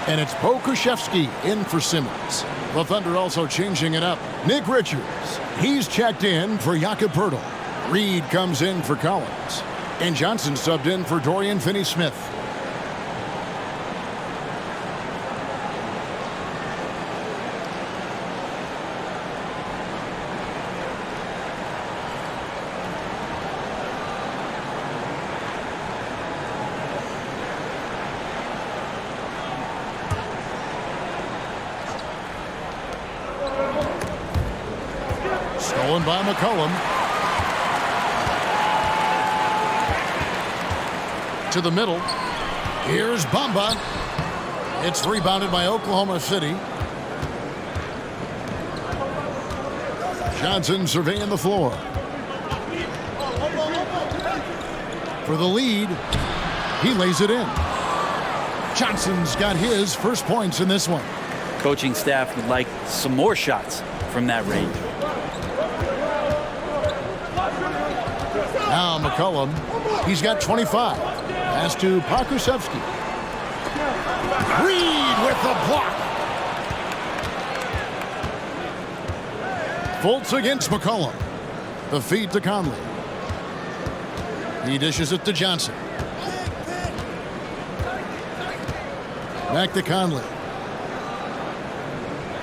And it's Bo Krzyzewski in for Simmons. The Thunder also changing it up. Nick Richards, he's checked in for Jakob Poeltl. Reed comes in for Collins. And Johnson subbed in for Dorian Finney-Smith. Stolen by McCollum. To the middle. Here's Bamba. It's rebounded by Oklahoma City. Johnson surveying the floor. For the lead, he lays it in. Johnson's got his first points in this one. Coaching staff would like some more shots from that range. Now McCollum, he's got 25. Pass to Krzyzewski. Reed with the block. Fultz against McCollum. The feed to Conley. He dishes it to Johnson. Back to Conley.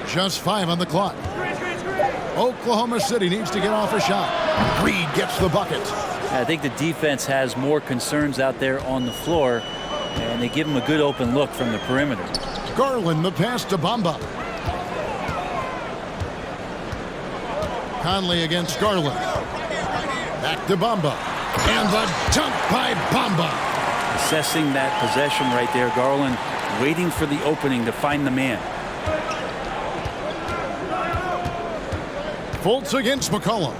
Just 5 on the clock. Oklahoma City needs to get off a shot. Reed gets the bucket. I think the defense has more concerns out there on the floor, and they give him a good open look from the perimeter. Garland the pass to Bamba. Conley against Garland. Back to Bamba. And the dunk by Bamba. Assessing that possession right there, Garland waiting for the opening to find the man. Fultz against McCollum.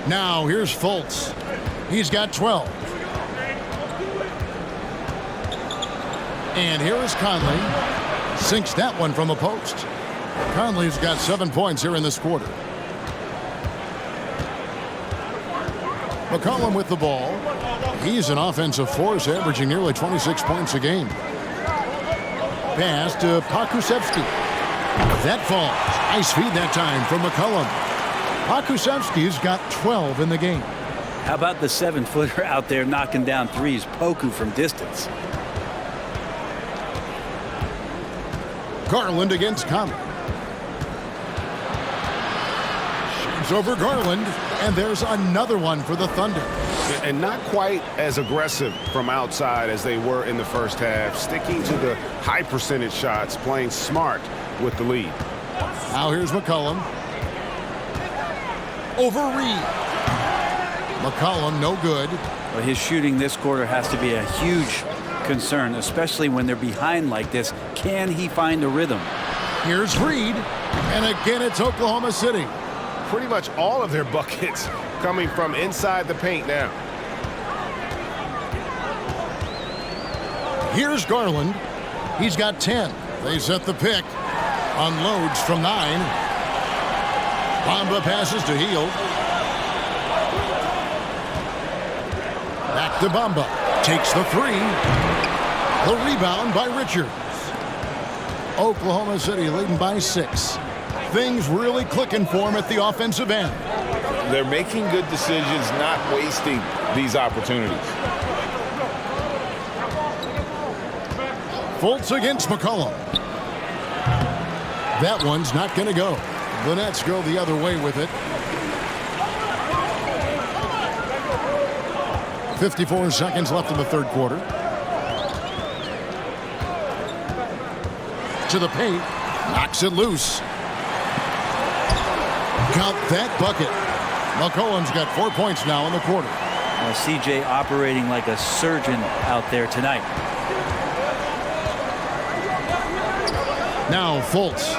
Now here's Fultz. He's got 12. And here is Conley. Sinks that one from the post. Conley's got 7 points here in this quarter. McCollum with the ball. He's an offensive force, averaging nearly 26 points a game. Pass to Pokusevski. That falls. Nice feed that time from McCollum. Pokusevski's got 12 in the game. How about the 7-footer out there knocking down threes? Poku from distance. Garland against Conley. Shoots over Garland, and there's another one for the Thunder. And not quite as aggressive from outside as they were in the first half, sticking to the high percentage shots, playing smart with the lead. Now here's McCollum. Over Reed. McCollum no good. Well, his shooting this quarter has to be a huge concern, especially when they're behind like this. Can he find a rhythm? Here's Reed, and again it's Oklahoma City. Pretty much all of their buckets coming from inside the paint now. Here's Garland. He's got 10. They set the pick. Unloads from 9. Bamba passes to Hield. Back to Bamba. Takes the 3. The rebound by Richards. Oklahoma City leading by 6. Things really clicking for him at the offensive end. They're making good decisions, not wasting these opportunities. Fultz against McCollum. That one's not going to go. The Nets go the other way with it. 54 seconds left in the third quarter. To the paint. Knocks it loose. Count that bucket. McCollum's got 4 points now in the quarter. CJ operating like a surgeon out there tonight. Now Fultz.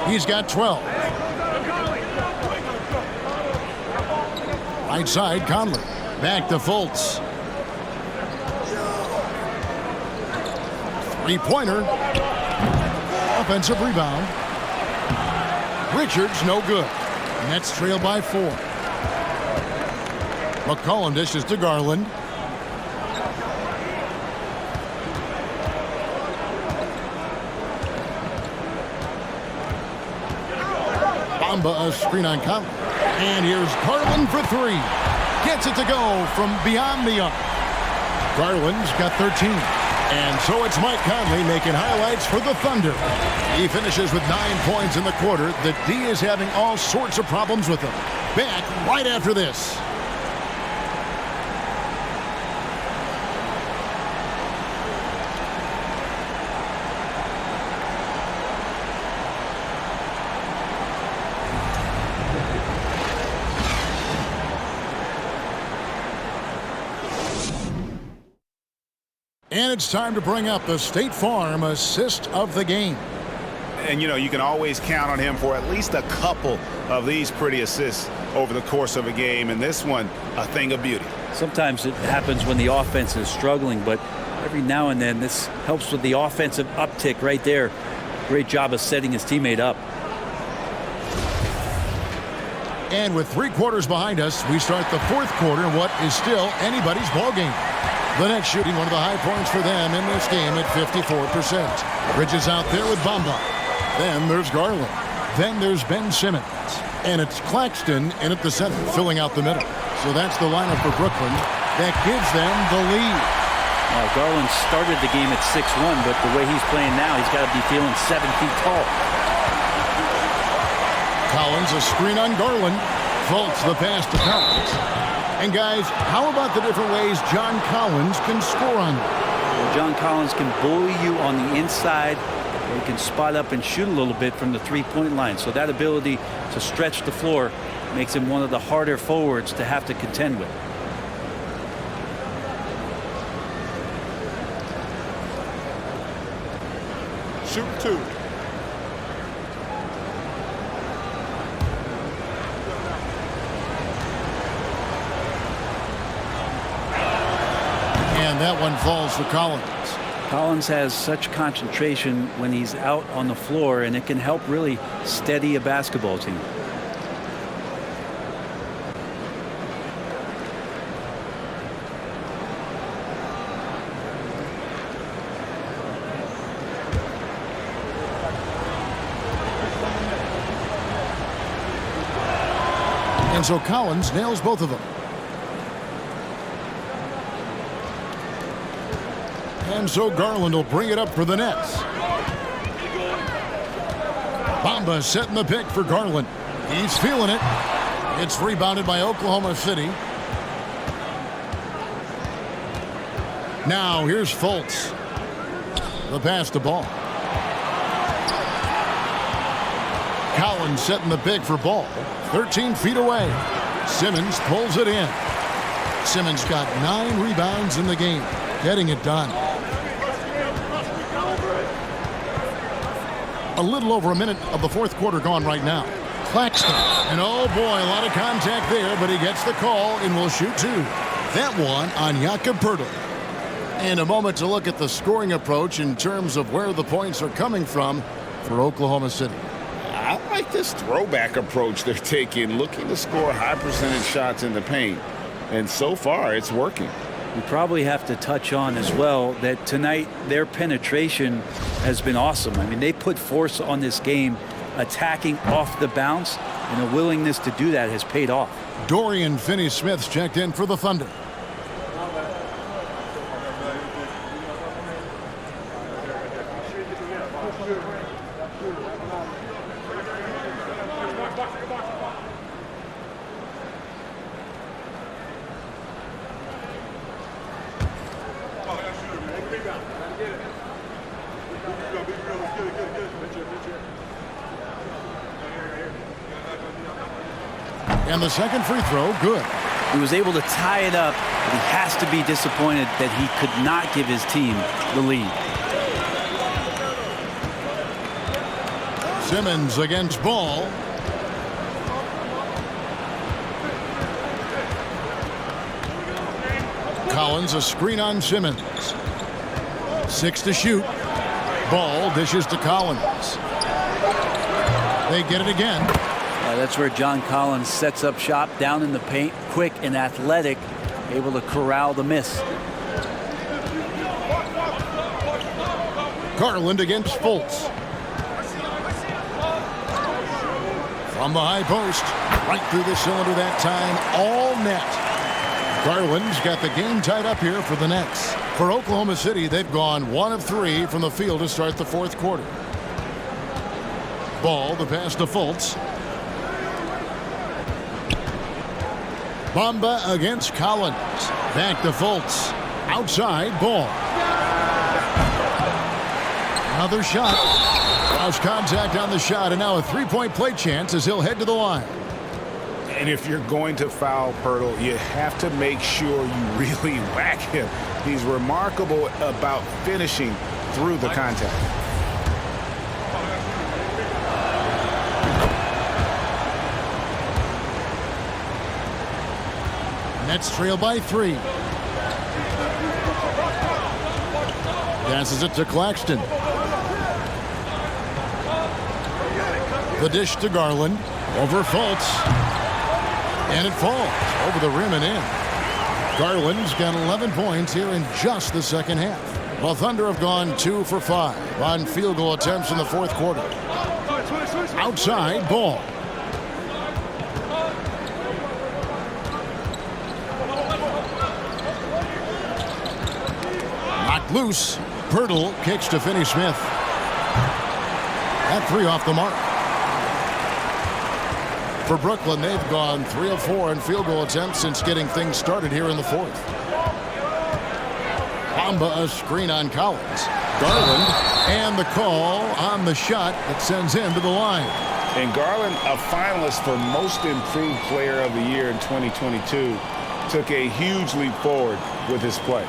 He's got 12. Right side, Conley. Back to Fultz. Three-pointer. Offensive rebound. Richards, no good. Nets trail by 4. McCollum dishes to Garland. Bamba a screen on Conley. And here's Garland for 3. Gets it to go from beyond the arc. Garland's got 13. And so it's Mike Conley making highlights for the Thunder. He finishes with 9 points in the quarter. The D is having all sorts of problems with him. Back right after this. And it's time to bring up the State Farm assist of the game. And, you can always count on him for at least a couple of these pretty assists over the course of a game. And this one, a thing of beauty. Sometimes it happens when the offense is struggling, but every now and then this helps with the offensive uptick right there. Great job of setting his teammate up. And with 3 quarters behind us, we start the fourth quarter in what is still anybody's ball game. The Nets shooting one of the high points for them in this game at 54%. Bridges out there with Bamba. Then there's Garland. Then there's Ben Simmons. And it's Claxton in at the center, filling out the middle. So that's the lineup for Brooklyn. That gives them the lead. Garland started the game at 6'1", but the way he's playing now, he's got to be feeling 7 feet tall. Collins, a screen on Garland. Fultz the pass to Collins. And guys, how about the different ways John Collins can score on them? Well, John Collins can bully you on the inside, or he can spot up and shoot a little bit from the three-point line. So that ability to stretch the floor makes him one of the harder forwards to have to contend with. Shoot 2. And that one falls for Collins. Collins has such concentration when he's out on the floor, and it can help really steady a basketball team. And so Collins nails both of them. And so Garland will bring it up for the Nets. Bamba setting the pick for Garland. He's feeling it. It's rebounded by Oklahoma City. Now here's Fultz. The pass to Ball. Collins setting the pick for Ball. 13 feet away. Simmons pulls it in. Simmons got 9 rebounds in the game, getting it done. A little over a minute of the fourth quarter gone right now. Claxton, and oh boy, a lot of contact there, but he gets the call and will shoot 2. That one on Jakob Poeltl. And a moment to look at the scoring approach in terms of where the points are coming from for Oklahoma City. I like this throwback approach they're taking, looking to score high percentage shots in the paint. And so far, it's working. We probably have to touch on as well that tonight their penetration has been awesome. I mean, they put force on this game, attacking off the bounce, and a willingness to do that has paid off. Dorian Finney-Smith's checked in for the Thunder. And the second free throw, good. He was able to tie it up, but he has to be disappointed that he could not give his team the lead. Simmons against Ball. Collins, a screen on Simmons. 6 to shoot. Ball dishes to Collins. They get it again. That's where John Collins sets up shop down in the paint, quick and athletic, able to corral the miss. Garland against Fultz. From the high post, right through the cylinder that time, all net. Garland's got the game tied up here for the Nets. For Oklahoma City, they've gone 1 of 3 from the field to start the fourth quarter. Ball, the pass to Fultz. Bamba against Collins. Back to Fultz. Outside, Ball. Another shot. Lost contact on the shot, and now a three-point play chance as he'll head to the line. And if you're going to foul Poeltl, you have to make sure you really whack him. He's remarkable about finishing through the contact. Nets trail by 3. Passes it to Claxton. The dish to Garland. Over Fultz. And it falls over the rim and in. Garland's got 11 points here in just the second half. The Thunder have gone 2 for 5 on field goal attempts in the fourth quarter. Outside, Ball. Knocked loose. Poeltl kicks to Finney-Smith. That 3 off the mark. For Brooklyn, they've gone 3 of 4 in field goal attempts since getting things started here in the fourth. Bamba a screen on Collins. Garland, and the call on the shot that sends him to the line. And Garland, a finalist for Most Improved Player of the Year in 2022, took a huge leap forward with his play.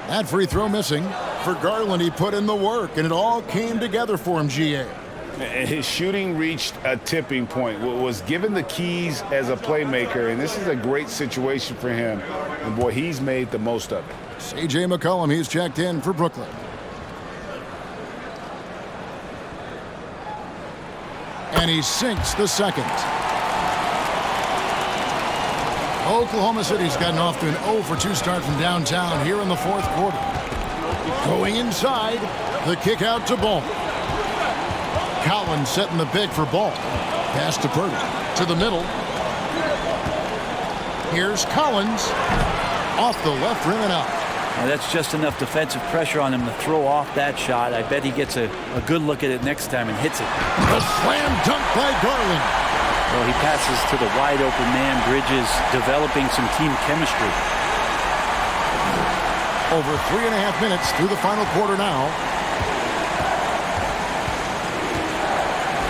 That free throw missing. For Garland, he put in the work, and it all came together for him, GA. His shooting reached a tipping point, was given the keys as a playmaker, and this is a great situation for him. And, boy, he's made the most of it. C.J. McCollum, he's checked in for Brooklyn. And he sinks the second. Oklahoma City's gotten off to an 0 for 2 start from downtown here in the fourth quarter. Going inside, the kick out to Ball. Collins setting the pick for Ball. Pass to Purdy. To the middle. Here's Collins. Off the left rim and out. Now that's just enough defensive pressure on him to throw off that shot. I bet he gets a good look at it next time and hits it. The slam dunk by Garland. Well, he passes to the wide open man. Bridges developing some team chemistry. Over 3.5 minutes through the final quarter now.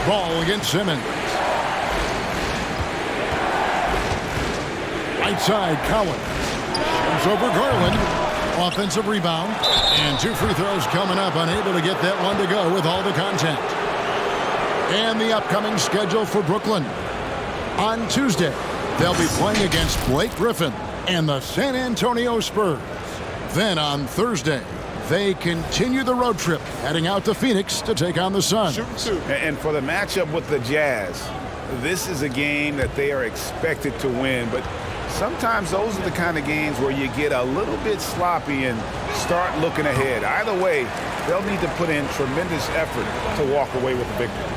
Ball against Simmons. Right side, Collins. Comes over Garland. Offensive rebound. And 2 free throws coming up. Unable to get that one to go with all the contact. And the upcoming schedule for Brooklyn. On Tuesday, they'll be playing against Blake Griffin and the San Antonio Spurs. Then on Thursday, they continue the road trip, heading out to Phoenix to take on the Suns. And for the matchup with the Jazz, this is a game that they are expected to win, but sometimes those are the kind of games where you get a little bit sloppy and start looking ahead. Either way, they'll need to put in tremendous effort to walk away with the victory.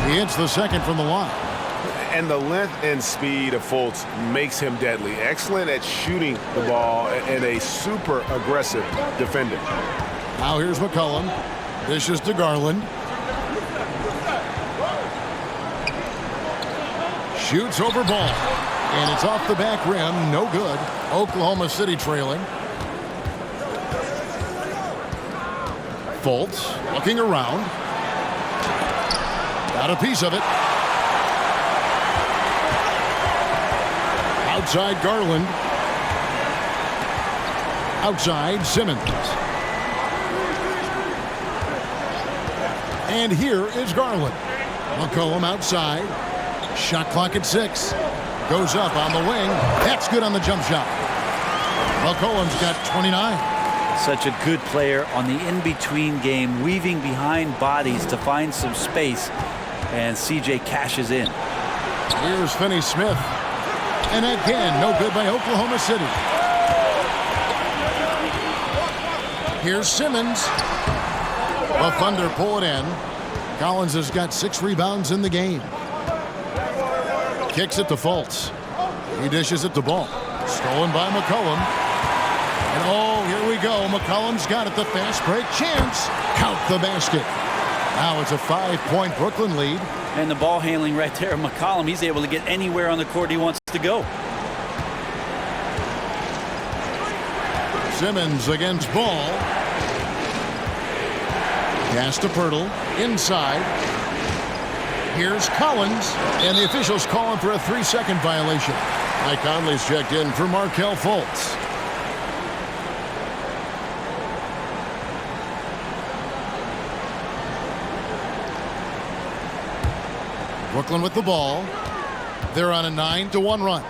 He hits the second from the line. And the length and speed of Fultz makes him deadly. Excellent at shooting the ball and a super aggressive defender. Now here's McCollum. Dishes to Garland. Shoots over Ball. And it's off the back rim. No good. Oklahoma City trailing. Fultz looking around. Got a piece of it. Outside Garland. Outside Simmons. And here is Garland. McCollum outside. Shot clock at 6. Goes up on the wing. That's good on the jump shot. McCollum's got 29. Such a good player on the in-between game, weaving behind bodies to find some space. And CJ cashes in. Here's Finney-Smith. And again, no good by Oklahoma City. Here's Simmons. The Thunder pull it in. Collins has got 6 rebounds in the game. Kicks it to Fultz. He dishes it to Ball. Stolen by McCollum. And oh, here we go. McCollum's got it. The fast break chance. Count the basket. Now it's a 5-point Brooklyn lead. And the ball handling right there, McCollum, he's able to get anywhere on the court he wants to go. Simmons against Ball. Pass to Pirtle. Inside. Here's Collins. And the officials calling for a 3-second violation. Mike Conley's checked in for Markelle Fultz. Brooklyn with the ball. They're on a 9-1 run.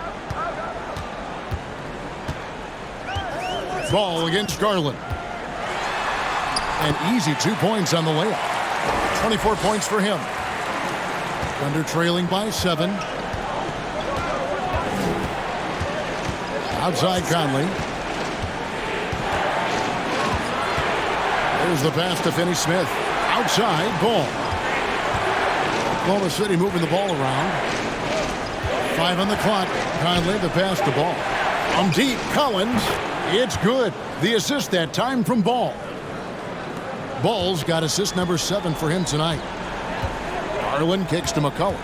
Ball against Garland. An easy 2 points on the layup. 24 points for him. Thunder trailing by 7. Outside Conley. There's the pass to Finney Smith. Outside, ball. Oklahoma City moving the ball around. 5 on the clock. Conley, the pass to Ball. From deep, Collins. It's good. The assist that time from Ball. Ball's got assist number 7 for him tonight. Garland kicks to McCollum.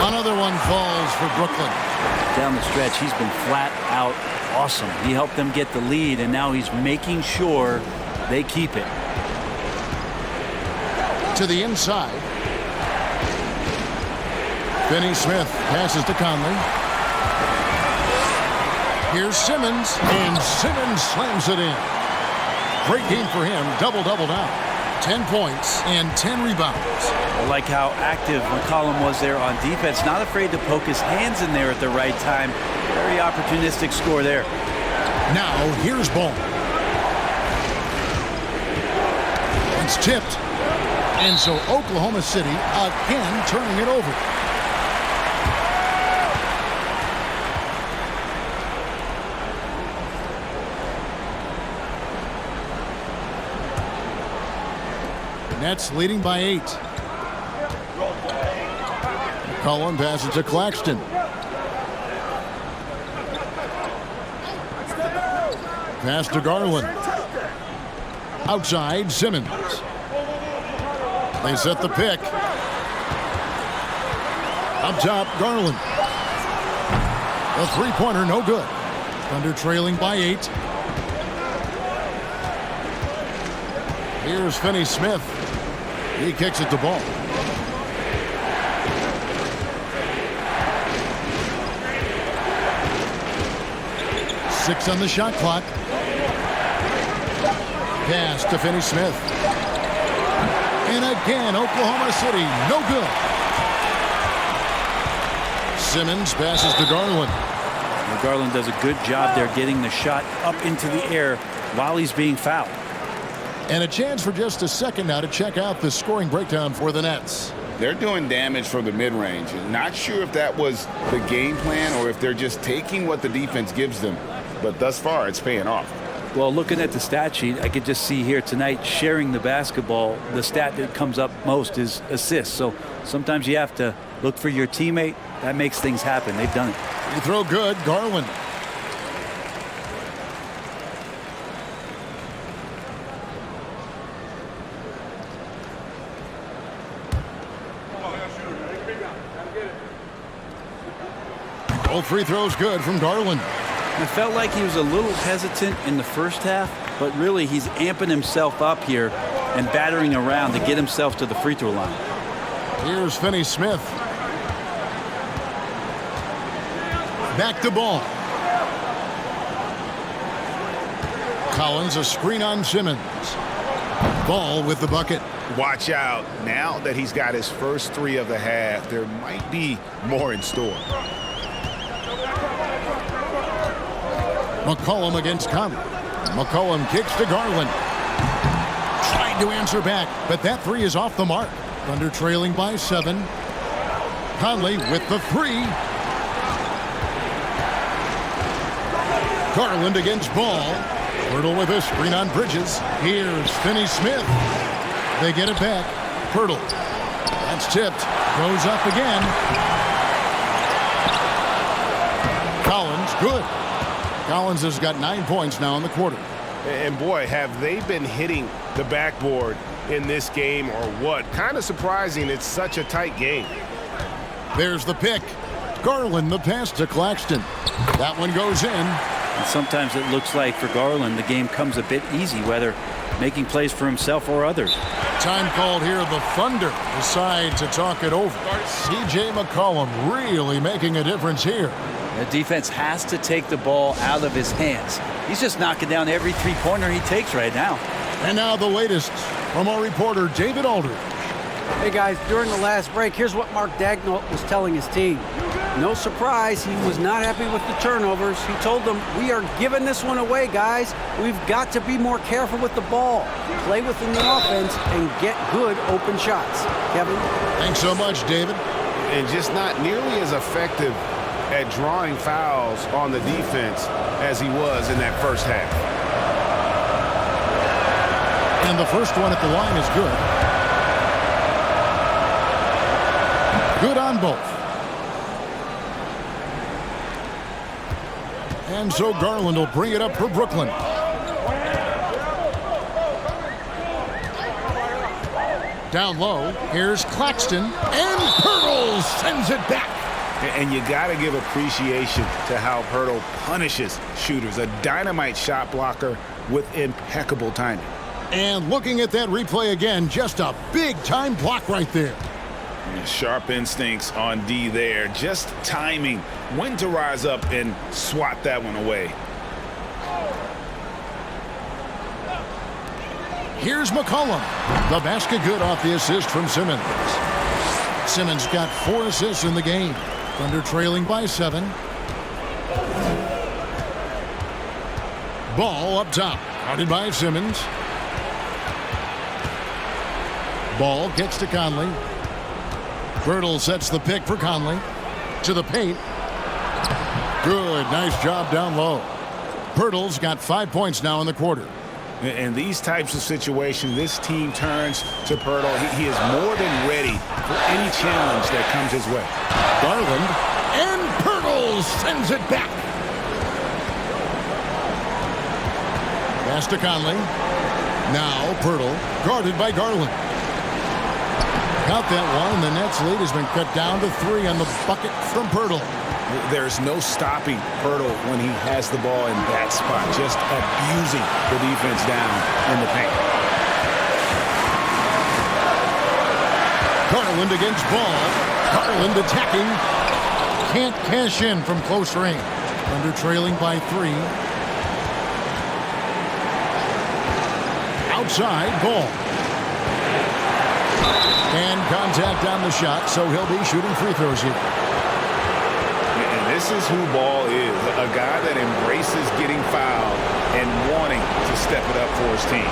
Another one falls for Brooklyn. Down the stretch, he's been flat out awesome. He helped them get the lead, and now he's making sure they keep it. To the inside. Finney Smith passes to Conley. Here's Simmons, and Simmons slams it in. Great game for him, double-double now. 10 points and 10 rebounds. I like how active McCollum was there on defense. Not afraid to poke his hands in there at the right time. Very opportunistic score there. Now, here's Ball. It's tipped. And so Oklahoma City again turning it over. Nets leading by 8. McCollum passes to Claxton. Pass to Garland. Outside, Simmons. They set the pick. Up top, Garland. A three-pointer, no good. Thunder trailing by 8. Here's Finney Smith. He kicks it to Ball. Six on the shot clock. Pass to Finney Smith. And again, Oklahoma City, no good. Simmons passes to Garland. Well, Garland does a good job there getting the shot up into the air while he's being fouled. And a chance for just a second now to check out the scoring breakdown for the Nets. They're doing damage from the mid-range. Not sure if that was the game plan or if they're just taking what the defense gives them. But thus far, it's paying off. Well, looking at the stat sheet, I could just see here tonight sharing the basketball. The stat that comes up most is assists. So sometimes you have to look for your teammate. That makes things happen. They've done it. You throw good, Garland. All free throws good from Garland. It felt like he was a little hesitant in the first half, but really he's amping himself up here and battering around to get himself to the free throw line. Here's Finney Smith. Back to Ball. Collins, a screen on Simmons. Ball with the bucket. Watch out. Now that he's got his first 3 of the half, there might be more in store. McCollum against Conley. McCollum kicks to Garland. Trying to answer back, but that 3 is off the mark. Thunder trailing by 7. Conley with the 3. Garland against Ball. Pirtle with a screen on Bridges. Here's Finney Smith. They get it back. Pirtle. That's tipped. Goes up again. Collins, good. Collins has got 9 points now in the quarter. And boy, have they been hitting the backboard in this game or what? Kind of surprising it's such a tight game. There's the pick. Garland the pass to Claxton. That one goes in. And sometimes it looks like for Garland the game comes a bit easy, whether making plays for himself or others. Time called here. The Thunder decide to talk it over. C.J. McCollum really making a difference here. The defense has to take the ball out of his hands. He's just knocking down every three-pointer he takes right now. And now the latest from our reporter, David Aldridge. Hey, guys, during the last break, here's what Mark Dagnall was telling his team. No surprise, he was not happy with the turnovers. He told them, we are giving this one away, guys. We've got to be more careful with the ball, play within the offense, and get good open shots. Kevin? Thanks so much, David. And just not nearly as effective at drawing fouls on the defense as he was in that first half. And the first one at the line is good. Good on both. And so Garland will bring it up for Brooklyn. Down low, here's Claxton, and Pirtle sends it back. And you got to give appreciation to how Pirtle punishes shooters. A dynamite shot blocker with impeccable timing. And looking at that replay again, just a big-time block right there. Sharp instincts on D there. Just timing when to rise up and swat that one away. Here's McCollum. The basket good off the assist from Simmons. Simmons got 4 assists in the game. Thunder trailing by 7. Ball up top. Guarded by Simmons. Ball gets to Conley. Pirtle sets the pick for Conley. To the paint. Good. Nice job down low. Pirtle's got 5 points now in the quarter. In these types of situations, this team turns to Pirtle. He is more than ready for any challenge that comes his way. Garland, and Pirtle sends it back. Pass to Conley. Now Pirtle, guarded by Garland. Got that one, and the Nets' lead has been cut down to 3 on the bucket from Pirtle. There's no stopping Pirtle when he has the ball in that spot, just abusing the defense down in the paint. Garland against Ball. Garland attacking. Can't cash in from close range. Under trailing by 3. Outside, Ball. And contact on the shot, so he'll be shooting free throws here. This is who Ball is, a guy that embraces getting fouled and wanting to step it up for his team.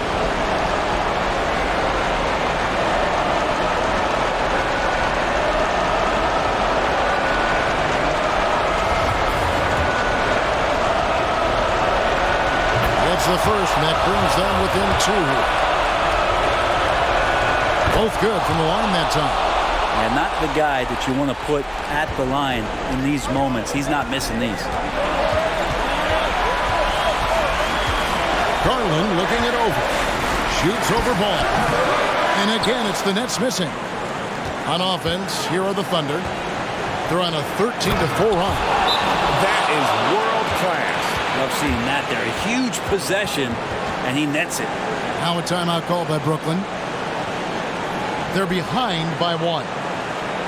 That's the first, and that brings them within 2. Both good from the line that time. And not the guy that you want to put at the line in these moments. He's not missing these. Garland looking it over. Shoots over Ball. And again, it's the Nets missing. On offense, here are the Thunder. They're on a 13-4 run. That is world class. Love seeing that there. A huge possession, and he nets it. Now a timeout called by Brooklyn. They're behind by 1.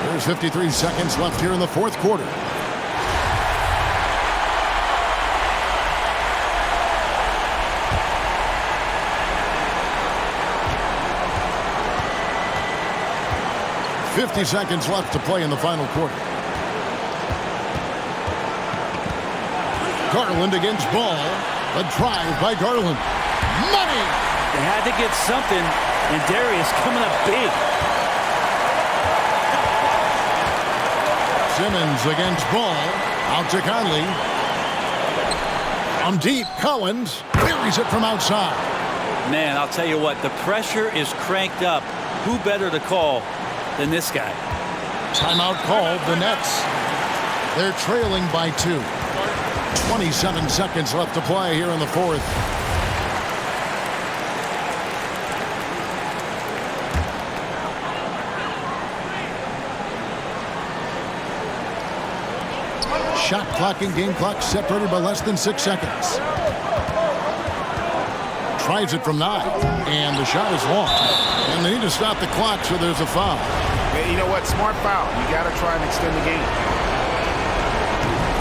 There's 53 seconds left here in the fourth quarter. $50 seconds left to play in the final quarter. Garland against Ball. A drive by Garland. Money! They had to get something, and Darius coming up big. Simmons against Ball. Out to Conley. On deep, Collins buries it from outside. Man, I'll tell you what, the pressure is cranked up. Who better to call than this guy? Timeout called, the Nets. They're trailing by 2. 27 seconds left to play here in the fourth. Shot clock and game clock separated by less than 6 seconds. Tries it from 9, and the shot is long. And they need to stop the clock, so there's a foul. Hey, you know what? Smart foul. You got to try and extend the game.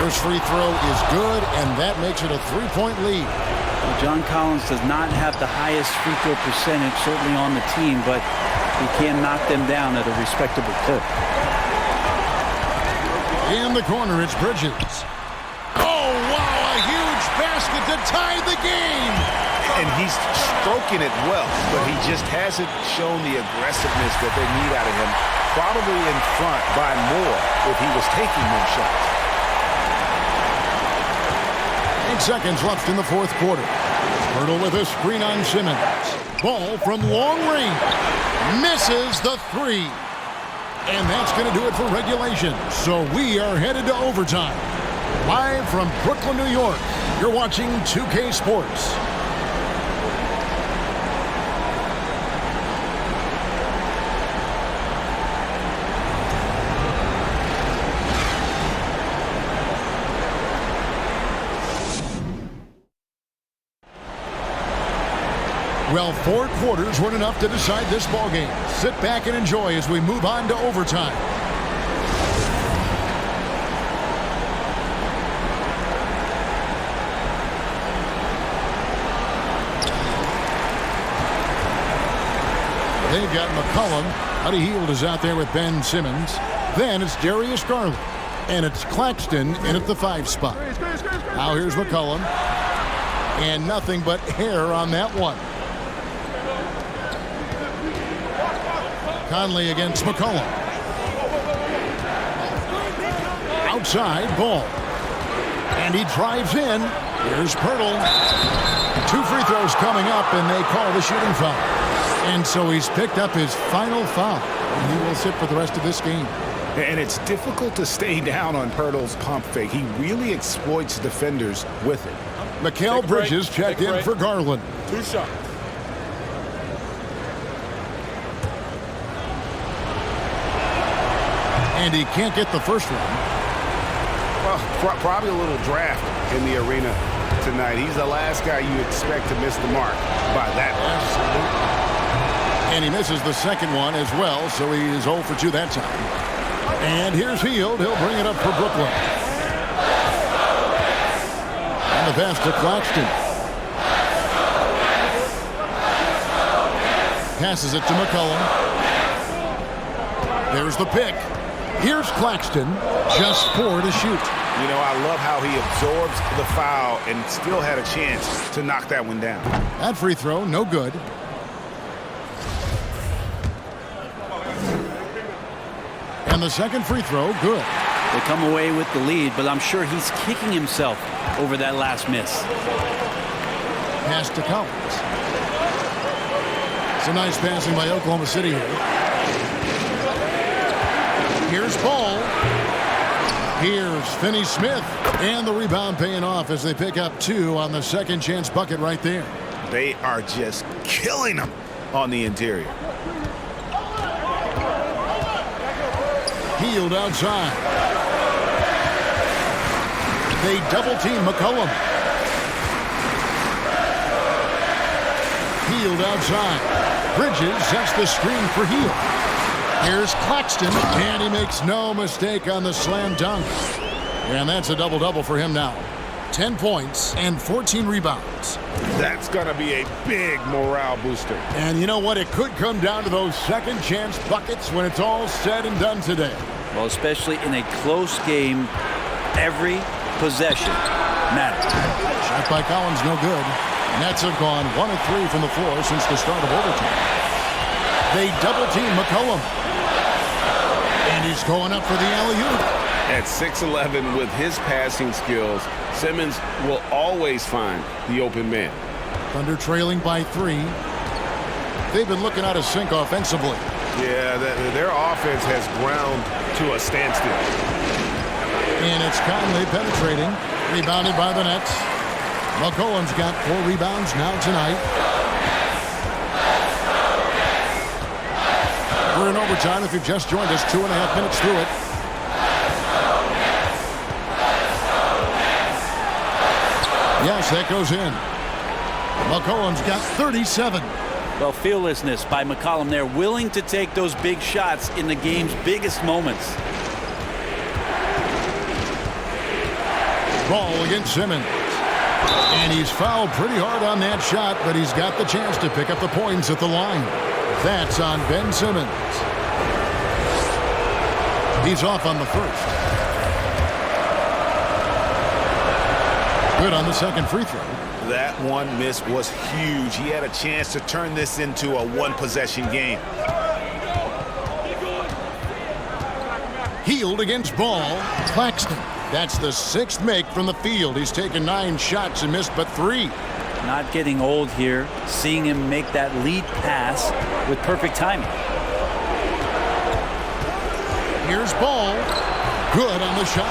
First free throw is good, and that makes it a 3-point lead. Well, John Collins does not have the highest free throw percentage, certainly on the team, but he can knock them down at a respectable clip. In the corner, it's Bridges. Oh, wow, a huge basket to tie the game. And he's stroking it well, but he just hasn't shown the aggressiveness that they need out of him. Probably in front by more if he was taking more shots. 8 seconds left in the fourth quarter. Hurdle with a screen on Simmons. Ball from long range. Misses the three. And that's going to do it for regulation. So we are headed to overtime. Live from Brooklyn, New York, you're watching 2K Sports. Well, 4 quarters weren't enough to decide this ballgame. Sit back and enjoy as we move on to overtime. They've got McCollum. Buddy Hield is out there with Ben Simmons. Then it's Darius Garland. And it's Claxton in at the 5 spot. Now here's McCollum. And nothing but hair on that one. Conley against McCollum. Outside, Ball. And he drives in. Here's Pirtle. 2 free throws coming up, and they call the shooting foul. And so he's picked up his final foul. And he will sit for the rest of this game. And it's difficult to stay down on Pirtle's pump fake. He really exploits defenders with it. Mikal Bridges checked in for Garland. 2 shots. And he can't get the first one. Well, probably a little draft in the arena tonight. He's the last guy you expect to miss the mark by that much. And he misses the second one as well, so he is 0 for 2 that time. And here's Hield. He'll bring it up for Brooklyn. And the pass to Claxton. Passes it to McCollum. There's the pick. Here's Claxton, just 4 to shoot. You know, I love how he absorbs the foul and still had a chance to knock that one down. That free throw, no good. And the second free throw, good. They come away with the lead, but I'm sure he's kicking himself over that last miss. Pass to Collins. Some nice passing by Oklahoma City here. Here's Ball. Here's Finney-Smith. And the rebound paying off as they pick up 2 on the second chance bucket right there. They are just killing them on the interior. Hield outside. They double-team McCollum. Hield outside. Bridges sets the screen for Hield. Here's Claxton, and he makes no mistake on the slam dunk. And that's a double-double for him now. 10 points and 14 rebounds. That's going to be a big morale booster. And you know what? It could come down to those second chance buckets when it's all said and done today. Well, especially in a close game, every possession matters. Shot by Collins, no good. Nets have gone 1 of 3 from the floor since the start of overtime. They double-team McCollum. And he's going up for the alley-oop. At 6'11" with his passing skills, Simmons will always find the open man. Thunder trailing by 3. They've been looking out of sync offensively. Yeah, their offense has ground to a standstill. And it's Conley penetrating. Rebounded by the Nets. McCollum's got 4 rebounds now tonight. We're in overtime if you've just joined us. 2.5 minutes through it. Yes, that goes in. McCollum's got 37. Well, fearlessness by McCollum there, willing to take those big shots in the game's biggest moments. Ball against Simmons. And he's fouled pretty hard on that shot, but he's got the chance to pick up the points at the line. That's on Ben Simmons. He's off on the first. Good on the second free throw. That one miss was huge. He had a chance to turn this into a one-possession game. Healed against Ball. Claxton. That's the 6th make from the field. He's taken 9 shots and missed but 3. Not getting old here. Seeing him make that lead pass with perfect timing. Here's Ball. Good on the shot.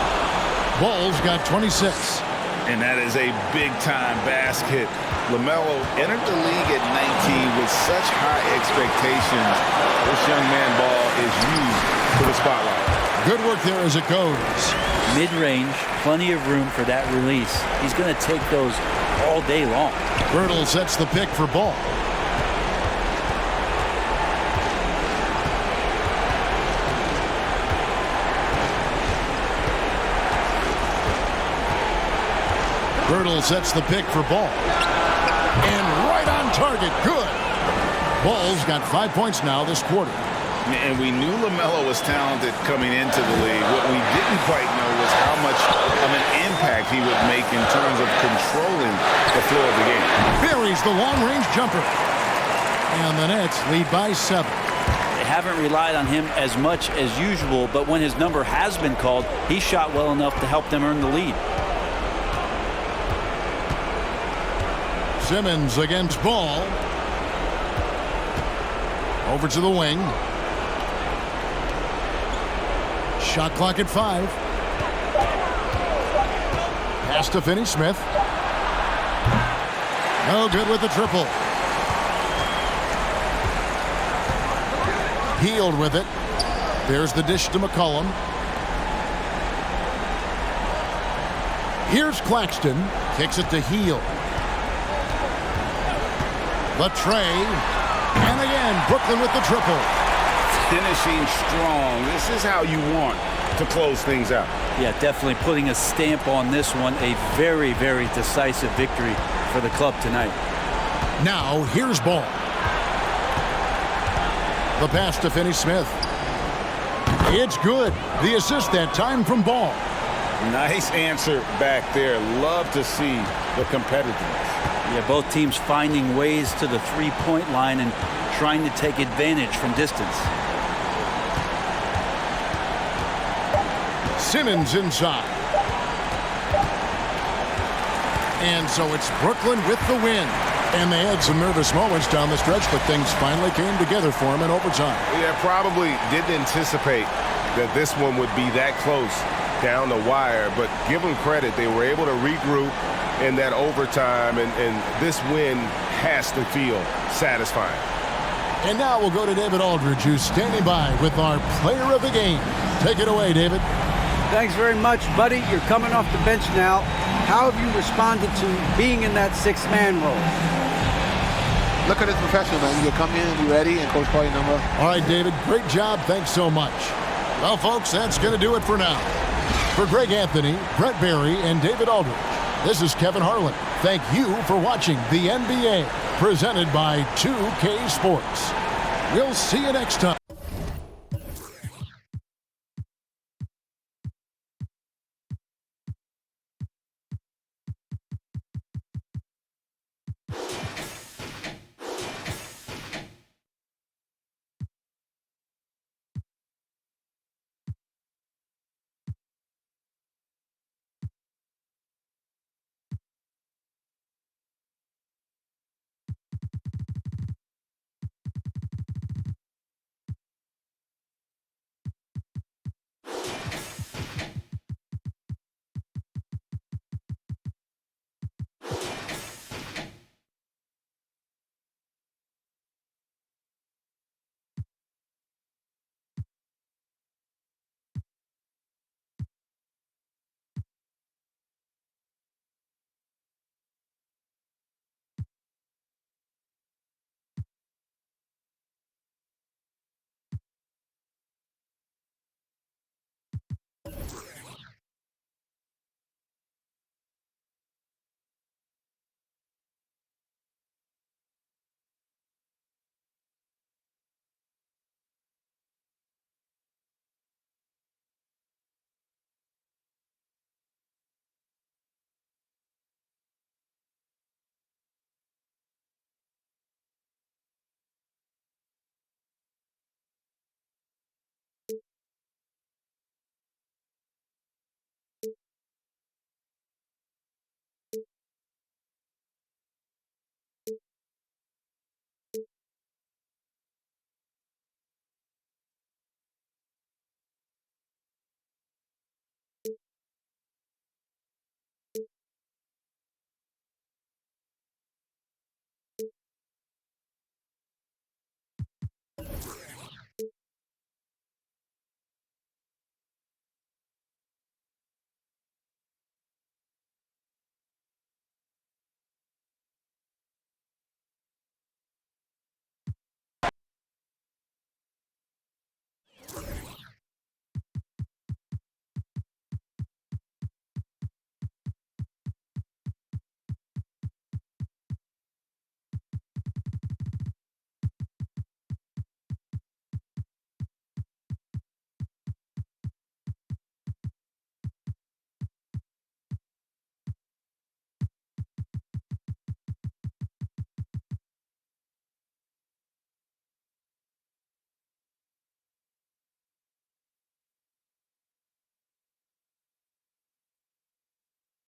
Ball's got 26. And that is a big-time basket. LaMelo entered the league at 19 with such high expectations. This young man Ball is used to the spotlight. Good work there as it goes. Mid-range, plenty of room for that release. He's going to take those all day long. Birtle sets the pick for Ball. Birtle sets the pick for Ball. And right on target. Good. Ball's got 5 points now this quarter. And we knew LaMelo was talented coming into the league. What we didn't quite know was how much of an impact he would make in terms of controlling the flow of the game. Buries the long-range jumper. And the Nets lead by 7. They haven't relied on him as much as usual, but when his number has been called, he shot well enough to help them earn the lead. Simmons against Ball. Over to the wing. Shot clock at 5. Pass to Finney-Smith. No good with the triple. Healed with it. There's the dish to McCollum. Here's Claxton. Kicks it to Heel. The tray. And again, Brooklyn with the triple. Finishing strong. This is how you want to close things out. Yeah, definitely putting a stamp on this one. A very, very decisive victory for the club tonight. Now, here's Ball. The pass to Finney-Smith. It's good. The assist that time from Ball. Nice answer back there. Love to see the competitiveness. Yeah, both teams finding ways to the three-point line and trying to take advantage from distance. Simmons inside. And so it's Brooklyn with the win. And they had some nervous moments down the stretch, but things finally came together for them in overtime. Yeah, probably didn't anticipate that this one would be that close down the wire, but give them credit. They were able to regroup in that overtime, and this win has to feel satisfying. And now we'll go to David Aldridge, who's standing by with our player of the game. Take it away, David. Thanks very much, buddy. You're coming off the bench now. How have you responded to being in that sixth-man role? Look at this professional, man. You come in, you ready, and coach call your number. All right, David. Great job. Thanks so much. Well, folks, that's going to do it for now. For Greg Anthony, Brett Barry, and David Aldridge, this is Kevin Harlan. Thank you for watching the NBA, presented by 2K Sports. We'll see you next time.